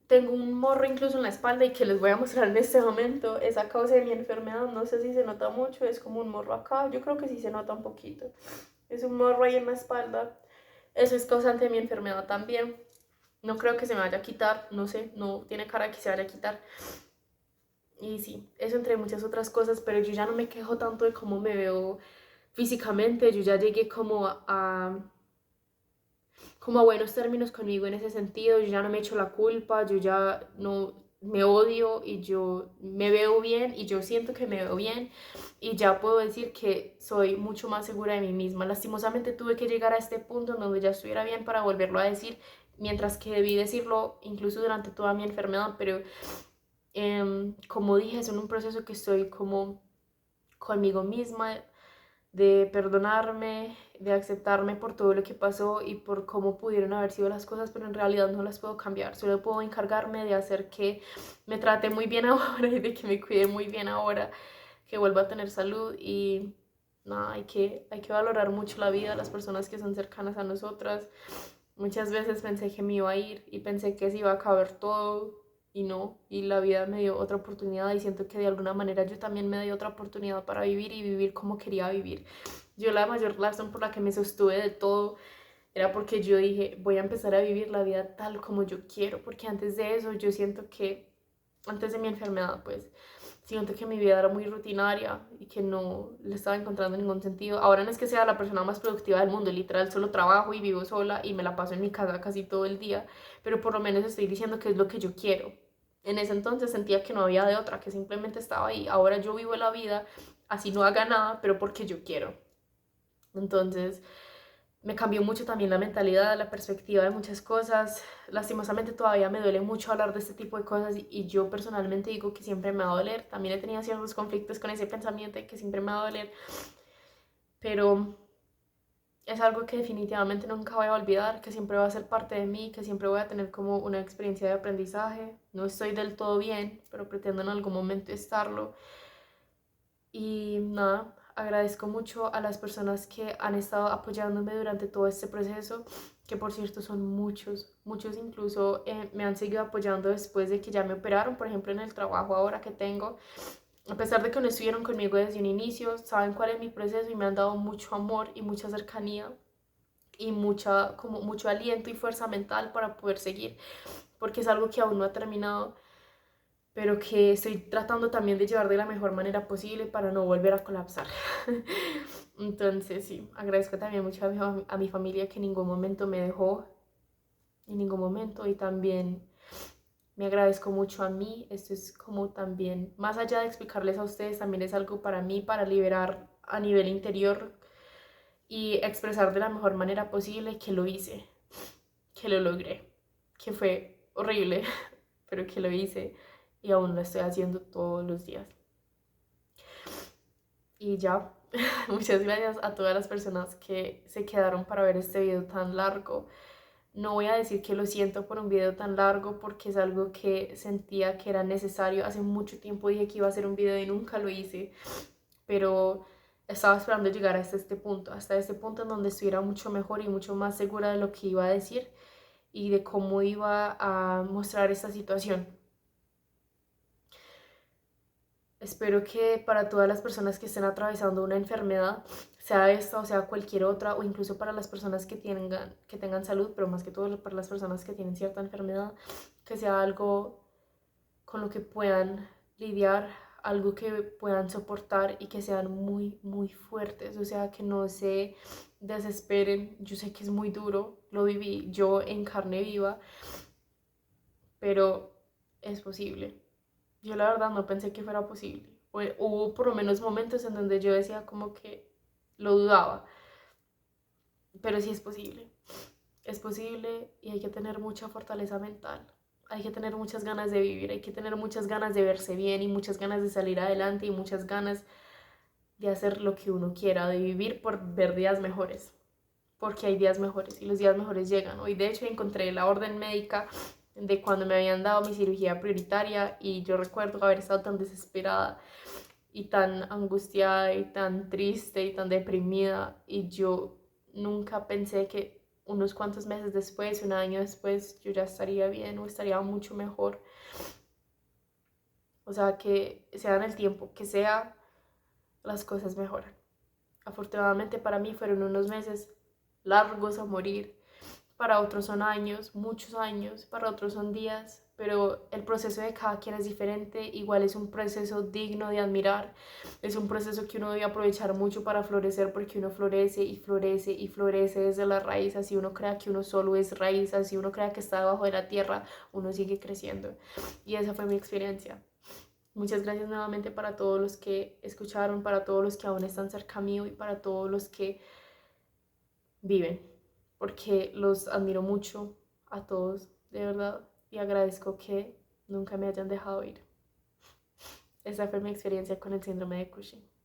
Tengo un morro incluso en la espalda y que les voy a mostrar en este momento. Es a causa de mi enfermedad. No sé si se nota mucho. Es como un morro acá. Yo creo que sí se nota un poquito. Es un morro ahí en la espalda. Eso es causante de mi enfermedad también. No creo que se me vaya a quitar. No sé. No tiene cara de que se vaya a quitar. Y sí, eso entre muchas otras cosas. Pero yo ya no me quejo tanto de cómo me veo físicamente. Yo ya llegué como a buenos términos conmigo en ese sentido. Yo ya no me echo la culpa, yo ya no me odio y yo me veo bien y yo siento que me veo bien y ya puedo decir que soy mucho más segura de mí misma. Lastimosamente tuve que llegar a este punto en donde ya estuviera bien para volverlo a decir, mientras que debí decirlo incluso durante toda mi enfermedad, pero como dije, es un proceso que estoy como conmigo misma, de perdonarme, de aceptarme por todo lo que pasó y por cómo pudieron haber sido las cosas, pero en realidad no las puedo cambiar, solo puedo encargarme de hacer que me trate muy bien ahora y de que me cuide muy bien ahora, que vuelva a tener salud y nada, hay que valorar mucho la vida, las personas que son cercanas a nosotras. Muchas veces pensé que me iba a ir y pensé que se iba a acabar todo y no, y la vida me dio otra oportunidad y siento que de alguna manera yo también me di otra oportunidad para vivir y vivir como quería vivir. Yo la mayor razón por la que me sostuve de todo era porque yo dije, voy a empezar a vivir la vida tal como yo quiero, porque antes de eso yo siento que, antes de mi enfermedad, pues, siento que mi vida era muy rutinaria y que no le estaba encontrando ningún sentido. Ahora no es que sea la persona más productiva del mundo, literal, solo trabajo y vivo sola y me la paso en mi casa casi todo el día, pero por lo menos estoy diciendo que es lo que yo quiero. En ese entonces sentía que no había de otra, que simplemente estaba ahí. Ahora yo vivo la vida, así no haga nada, pero porque yo quiero. Entonces, me cambió mucho también la mentalidad, la perspectiva de muchas cosas. Lastimosamente todavía me duele mucho hablar de este tipo de cosas y yo personalmente digo que siempre me va a doler. También he tenido ciertos conflictos con ese pensamiento de que siempre me va a doler, pero es algo que definitivamente nunca voy a olvidar, que siempre va a ser parte de mí, que siempre voy a tener como una experiencia de aprendizaje. No estoy del todo bien, pero pretendo en algún momento estarlo. Y nada, agradezco mucho a las personas que han estado apoyándome durante todo este proceso, que por cierto son muchos, muchos incluso me han seguido apoyando después de que ya me operaron, por ejemplo en el trabajo ahora que tengo. A pesar de que no estuvieron conmigo desde un inicio, saben cuál es mi proceso y me han dado mucho amor y mucha cercanía y como mucho aliento y fuerza mental para poder seguir, porque es algo que aún no ha terminado, pero que estoy tratando también de llevar de la mejor manera posible para no volver a colapsar. Entonces, sí, agradezco también mucho a mi familia que en ningún momento me dejó, en ningún momento, y también me agradezco mucho a mí. Esto es como también, más allá de explicarles a ustedes, también es algo para mí, para liberar a nivel interior y expresar de la mejor manera posible que lo hice, que lo logré, que fue horrible, pero que lo hice y aún lo estoy haciendo todos los días. Y ya, muchas gracias a todas las personas que se quedaron para ver este video tan largo. No voy a decir que lo siento por un video tan largo porque es algo que sentía que era necesario. Hace mucho tiempo dije que iba a hacer un video y nunca lo hice, pero estaba esperando llegar hasta este punto en donde estuviera mucho mejor y mucho más segura de lo que iba a decir y de cómo iba a mostrar esta situación. Espero que para todas las personas que estén atravesando una enfermedad, sea esta o sea cualquier otra, o incluso para las personas que tengan salud, pero más que todo para las personas que tienen cierta enfermedad, que sea algo con lo que puedan lidiar, algo que puedan soportar y que sean muy, muy fuertes, o sea, que no se desesperen. Yo sé que es muy duro, lo viví yo en carne viva, pero es posible. Yo la verdad no pensé que fuera posible. Hubo por lo menos momentos en donde yo decía como que lo dudaba, pero sí es posible y hay que tener mucha fortaleza mental. Hay que tener muchas ganas de vivir, hay que tener muchas ganas de verse bien y muchas ganas de salir adelante y muchas ganas de hacer lo que uno quiera, de vivir por ver días mejores, porque hay días mejores y los días mejores llegan. Hoy de hecho encontré la orden médica de cuando me habían dado mi cirugía prioritaria y yo recuerdo haber estado tan desesperada y tan angustiada y tan triste y tan deprimida y yo nunca pensé que unos cuantos meses después, un año después, yo ya estaría bien o estaría mucho mejor. O sea, que sea en el tiempo que sea, las cosas mejoran. Afortunadamente para mí fueron unos meses largos a morir, para otros son años, muchos años, para otros son días, pero el proceso de cada quien es diferente. Igual es un proceso digno de admirar, es un proceso que uno debe aprovechar mucho para florecer, porque uno florece y florece y florece desde la raíz. Así uno crea que uno solo es raíz, así uno crea que está debajo de la tierra, uno sigue creciendo. Y esa fue mi experiencia. Muchas gracias nuevamente para todos los que escucharon, para todos los que aún están cerca mío y para todos los que viven, porque los admiro mucho a todos, de verdad, y agradezco que nunca me hayan dejado ir. Esa fue mi experiencia con el síndrome de Cushing.